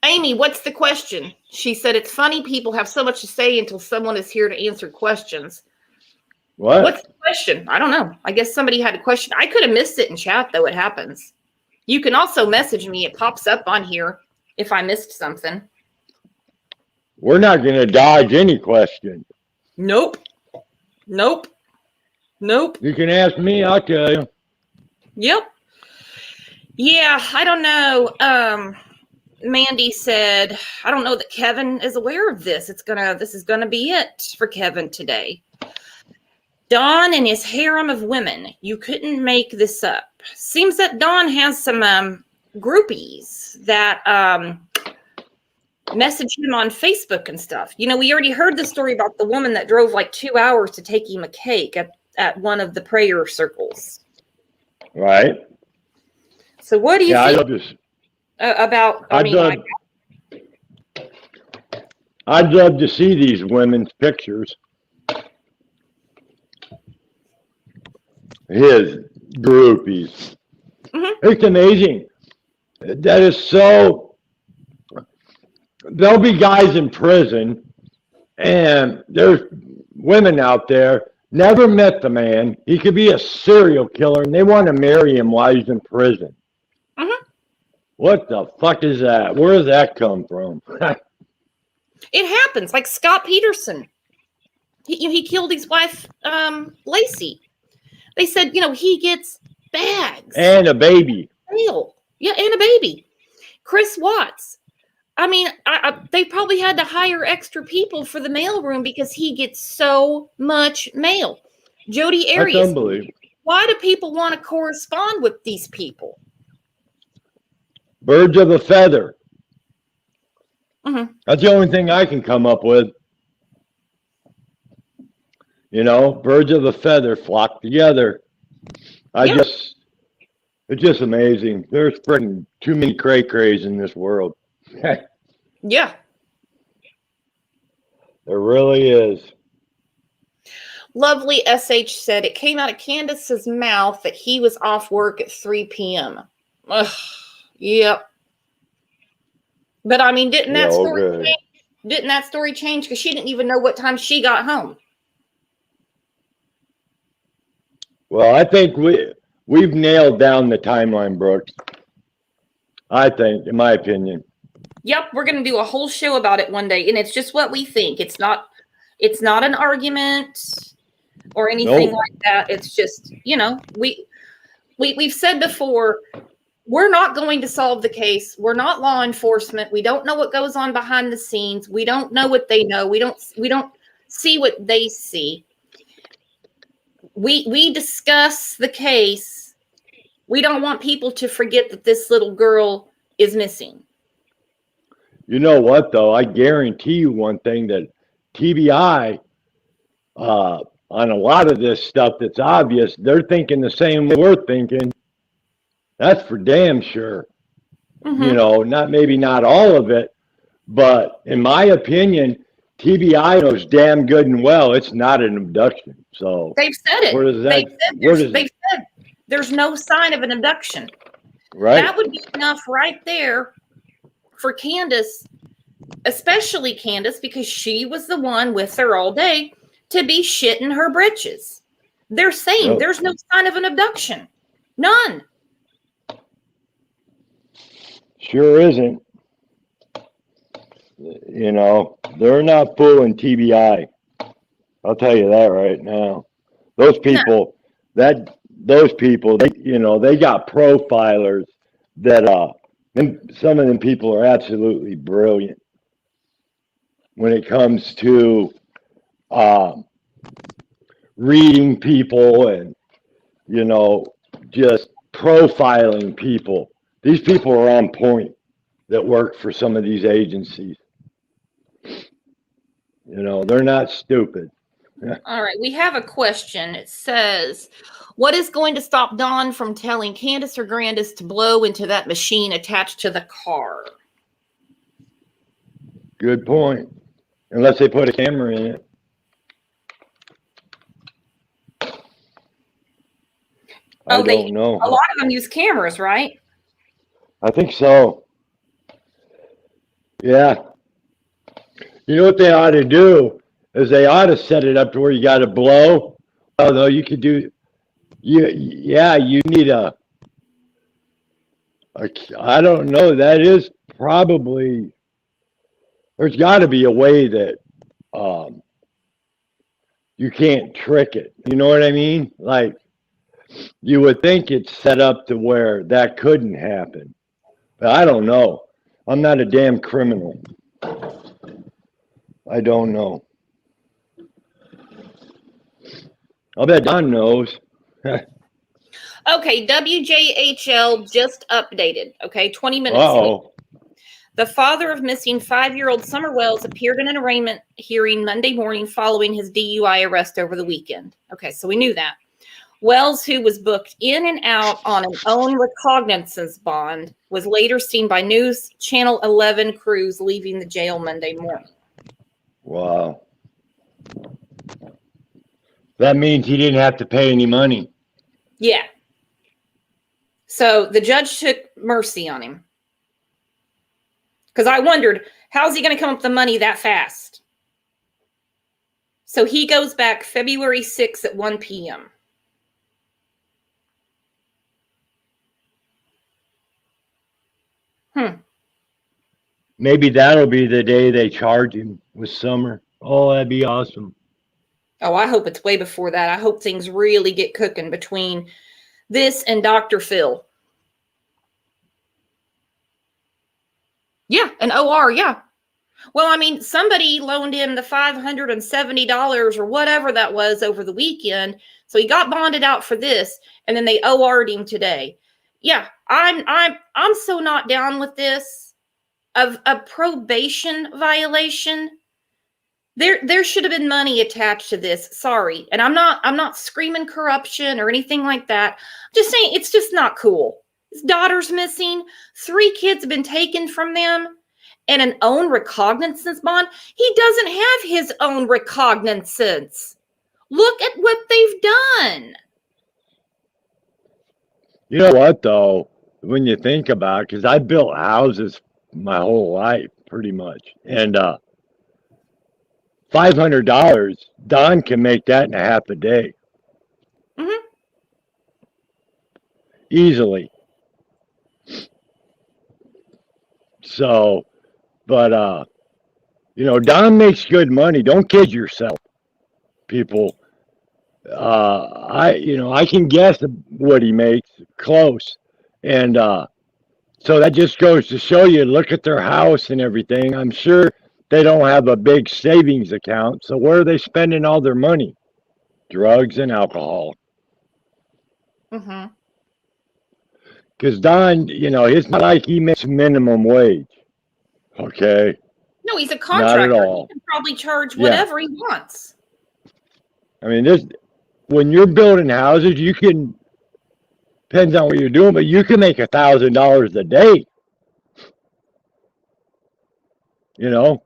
Amy, what's the question? She said, it's funny people have so much to say until someone is here to answer questions. What? What's the question? I don't know. I guess somebody had a question. I could have missed it in chat, though. It happens. You can also message me. It pops up on here if I missed something. We're not going to dodge any question. Nope. Nope. Nope. You can ask me, I'll tell you. Yep. Yeah, I don't know. Mandy said, I don't know that Kevin is aware of this. This is gonna be it for Kevin today. Don and his harem of women. You couldn't make this up. Seems that Don has some groupies that message him on Facebook and stuff. You know, we already heard the story about the woman that drove like 2 hours to take him a cake at one of the prayer circles. Right. So what do you think I love this. About? I'd love to see these women's pictures. His groupies. Mm-hmm. It's amazing. That is so. There'll be guys in prison, and there's women out there never met the man. He could be a serial killer, and they want to marry him while he's in prison. Mm-hmm. What the fuck is that? Where does that come from? It happens. Like Scott Peterson. He killed his wife, Lacey. They said, he gets bags. And a baby. Mail. Yeah, and a baby. Chris Watts. I mean, they probably had to hire extra people for the mail room because he gets so much mail. Jodi Arias. That's unbelievable. Why do people want to correspond with these people? Birds of a feather. Mm-hmm. That's the only thing I can come up with. Birds of a feather flock together. It's just amazing. There's freaking too many cray-crays in this world. Yeah. There really is. Lovely SH said it came out of Candace's mouth that he was off work at 3 p.m. Ugh. Yep. But I mean, didn't Yeah, that story okay. change? Didn't that story change? Because she didn't even know what time she got home. Well, I think we've nailed down the timeline, Brooks. I think, in my opinion. Yep, we're going to do a whole show about it one day, and it's just what we think. It's not an argument or anything Nope. like that. It's just, we've said before, we're not going to solve the case. We're not law enforcement. We don't know what goes on behind the scenes. We don't know what they know. We don't see what they see. We discuss the case. We don't want people to forget that this little girl is missing. You know what, though? I guarantee you one thing, that TBI, on a lot of this stuff that's obvious, they're thinking the same way we're thinking. That's for damn sure. Mm-hmm. Maybe not all of it, but in my opinion, TBI knows damn good and well it's not an abduction. So They've said it. where does that? They've said there's no sign of an abduction. Right? That would be enough right there for Candace, especially Candace, because she was the one with her all day, to be shitting her britches. They're saying there's no sign of an abduction. None. Sure isn't. They're not fooling TBI. I'll tell you that right now. Those people, they got profilers that, and some of them people are absolutely brilliant when it comes to reading people and, just profiling people. These people are on point that work for some of these agencies. They're not stupid. All right, we have a question. It says, what is going to stop Dawn from telling Candace or Grandis to blow into that machine attached to the car? Good point. Unless they put a camera in it. I don't know. A lot of them use cameras, right? I think so. Yeah. You know what they ought to do is they ought to set it up to where you got to blow. Although you could do, you need I don't know. That is probably, there's got to be a way that you can't trick it. You know what I mean? Like, you would think it's set up to where that couldn't happen. But I don't know. I'm not a damn criminal. I don't know. I'll bet Don knows. Okay, WJHL just updated. Okay, 20 minutes Uh-oh. The father of missing 5-year-old Summer Wells appeared in an arraignment hearing Monday morning following his DUI arrest over the weekend. Okay, so we knew that. Wells, who was booked in and out on an own recognizance bond, was later seen by News Channel 11 crews leaving the jail Monday morning. Wow. That means he didn't have to pay any money. Yeah. So the judge took mercy on him. Because I wondered, how's he going to come up with the money that fast? So he goes back February 6th at 1 p.m. Maybe that'll be the day they charge him with Summer. Oh, that'd be awesome. Oh, I hope it's way before that. I hope things really get cooking between this and Dr. Phil. Yeah, an OR, yeah. Well, I mean, somebody loaned him the $570 or whatever that was over the weekend, so he got bonded out for this, and then they OR'd him today. Yeah, I'm so not down with this. Of a probation violation. There should have been money attached to this. Sorry. And I'm not screaming corruption or anything like that. I'm just saying it's just not cool. His daughter's missing. 3 kids have been taken from them. And an own recognizance bond. He doesn't have his own recognizance. Look at what they've done. You know what, though? When you think about it, because I built houses my whole life, pretty much. And $500, Don can make that in a half a day, Mm-hmm. easily. So, but Don makes good money. Don't kid yourself, people. I can guess what he makes close, and so that just goes to show you. Look at their house and everything. I'm sure they don't have a big savings account. So where are they spending all their money? Drugs and alcohol. Mm-hmm. Because Don, it's not like he makes minimum wage. Okay, No, he's a not at contractor. He all. can probably charge Yeah, whatever he wants. I mean, when you're building houses, you can depends on what you're doing, but you can make $1,000 a day. You know,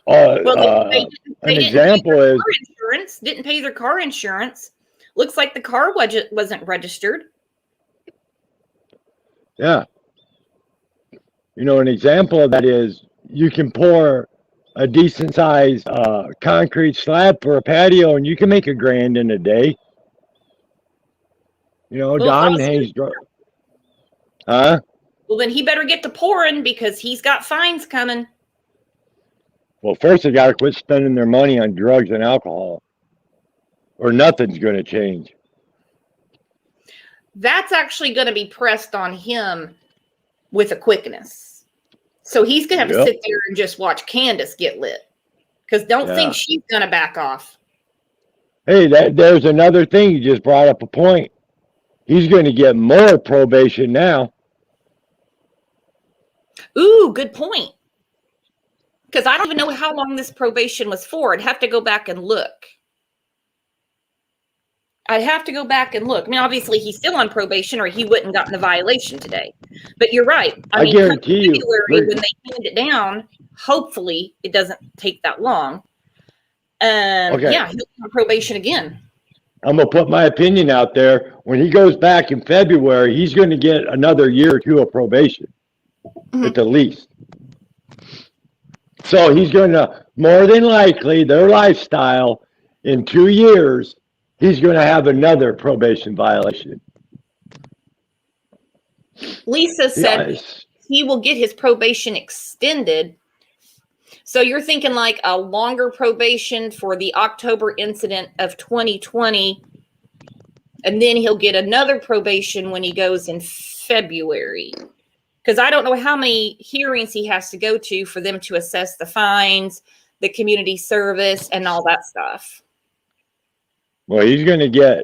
Well, they an didn't pay example their is car insurance. Didn't pay their car insurance. Looks like the car wasn't registered. yeah. An example of that is you can pour a decent sized concrete slab for a patio, and you can make $1,000 in a day. Well, if Don I was hangs, huh? Well, then he better get to pouring because he's got fines coming. Well, first they got to quit spending their money on drugs and alcohol, or nothing's going to change. That's actually going to be pressed on him with a quickness. So he's going to have to sit there and just watch Candace get lit. Because don't think she's going to back off. Hey, there's another thing. You just brought up a point. He's going to get more probation now. Ooh, good point. Because I don't even know how long this probation was for. I'd have to go back and look. I mean, obviously, he's still on probation or he wouldn't gotten the violation today. But you're right. I mean, guarantee you. When they hand it down, hopefully it doesn't take that long. Okay. Yeah, he'll be on probation again. I'm going to put my opinion out there. When he goes back in February, he's going to get another year or two of probation, at the least. So he's going to, more than likely, their lifestyle, in 2 years, he's going to have another probation violation. Lisa said he will get his probation extended. So you're thinking like a longer probation for the October incident of 2020, and then he'll get another probation when he goes in February. Because I don't know how many hearings he has to go to for them to assess the fines, the community service, and all that stuff. Well, he's going to,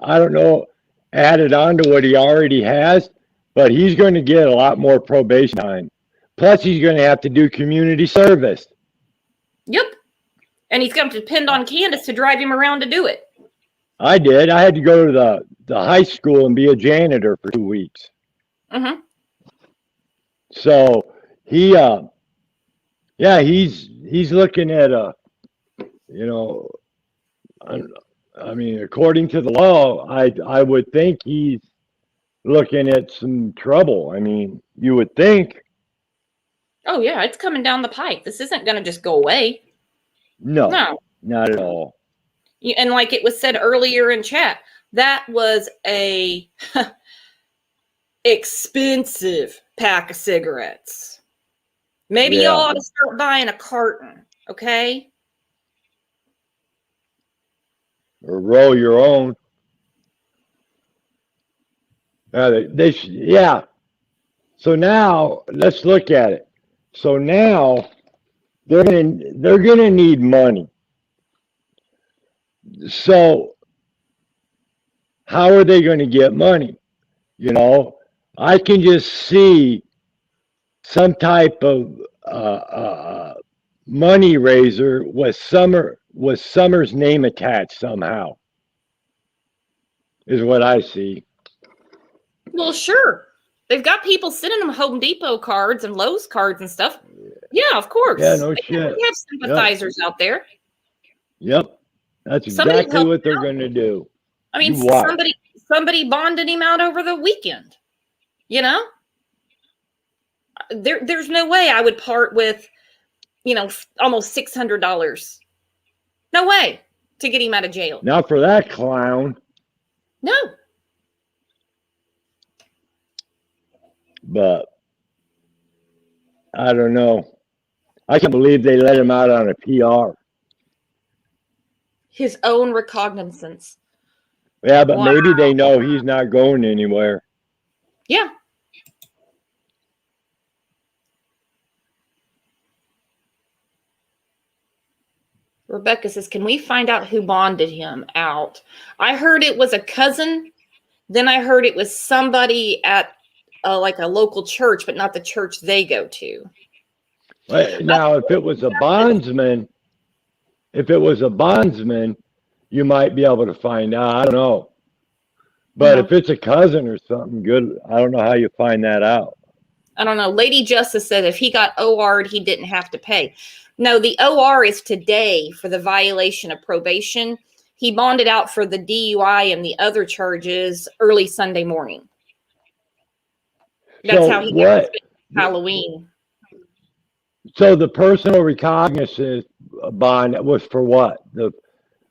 I don't know, add it on to what he already has, but he's going to get a lot more probation time. Plus, he's going to have to do community service. Yep. And he's going to depend on Candace to drive him around to do it. I did. I had to go to the high school and be a janitor for 2 weeks. Mm-hmm. So he's looking at I mean, according to the law, I would think he's looking at some trouble. I mean, you would think. Oh, yeah, it's coming down the pipe. This isn't going to just go away. No, not at all. And like it was said earlier in chat, that was a expensive pack of cigarettes. Maybe y'all ought to start buying a carton, okay? Or roll your own. So now let's look at it. So now they're gonna need money. So how are they going to get money? I can just see some type of money raiser with Summer's name attached somehow. Is what I see. Well, sure. They've got people sending them Home Depot cards and Lowe's cards and stuff. Yeah, of course. Yeah, no shit. They have sympathizers out there. Yep. That's exactly what they're going to do. I mean, somebody bonded him out over the weekend. there's no way I would part with, almost $600. No way to get him out of jail. Not for that clown. No. But I don't know. I can't believe they let him out on a PR. His own recognizance. Yeah, but maybe they know he's not going anywhere. Yeah. Rebecca says, can we find out who bonded him out? I heard it was a cousin. Then I heard it was somebody at like a local church, but not the church they go to. Now, if it was a bondsman, you might be able to find out. I don't know. But if it's a cousin or something, good. I don't know how you find that out. I don't know. Lady Justice said if he got OR'd, he didn't have to pay. No, the OR is today for the violation of probation. He bonded out for the DUI and the other charges early Sunday morning. That's how he got Halloween. So the personal recognizance bond was for what?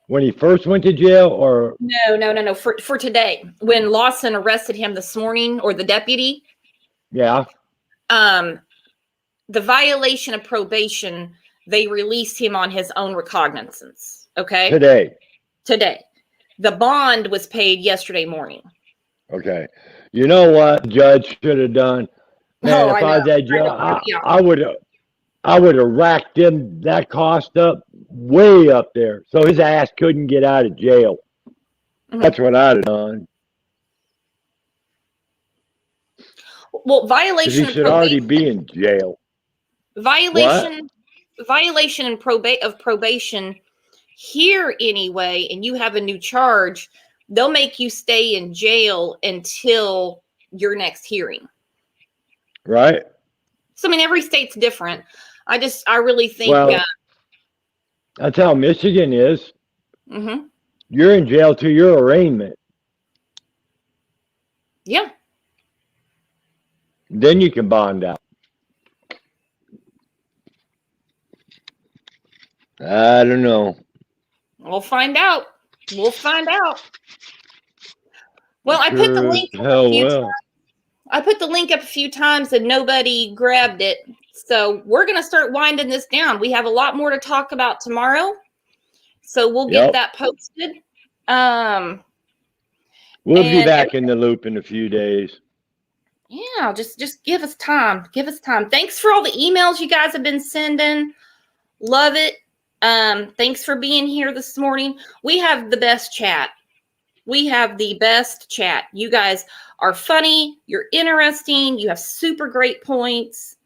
When he first went to jail, or no. For today, when Lawson arrested him this morning, or the deputy. Yeah. The violation of probation, they released him on his own recognizance. Okay. Today. The bond was paid yesterday morning. Okay. You know what the judge should have done? Man, if I was that judge, I would have racked him that cost up way up there, so his ass couldn't get out of jail. Mm-hmm. That's what I'd have done. Well, violation he should already be in jail. Violation and probation here anyway, and you have a new charge, they'll make you stay in jail until your next hearing. Right. So I mean, every state's different. I really think. Well, that's how Michigan is. Mm-hmm. You're in jail till your arraignment. Yeah. Then you can bond out. I don't know. We'll find out. Well, I put the link up a few times. I put the link up a few times and nobody grabbed it. So we're going to start winding this down. We have a lot more to talk about tomorrow. So we'll get that posted. We'll be back in the loop in a few days. Yeah, just give us time. Thanks for all the emails you guys have been sending. Love it. Thanks for being here this morning. We have the best chat. You guys are funny. You're interesting. You have super great points.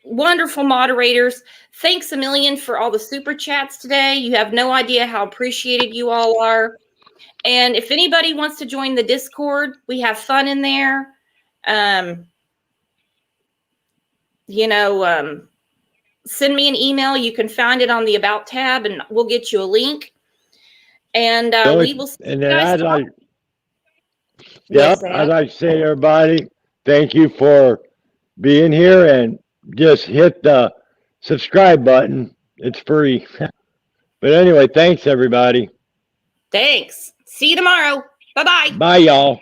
Wonderful moderators. Thanks a million for all the super chats today. You have no idea how appreciated you all are. And if anybody wants to join the Discord, we have fun in there. Send me an email. You can find it on the About tab, and we'll get you a link. And we will see you guys tomorrow. I'd like to say to everybody, thank you for being here, and just hit the subscribe button. It's free. But anyway, thanks, everybody. Thanks. See you tomorrow. Bye-bye. Bye, y'all.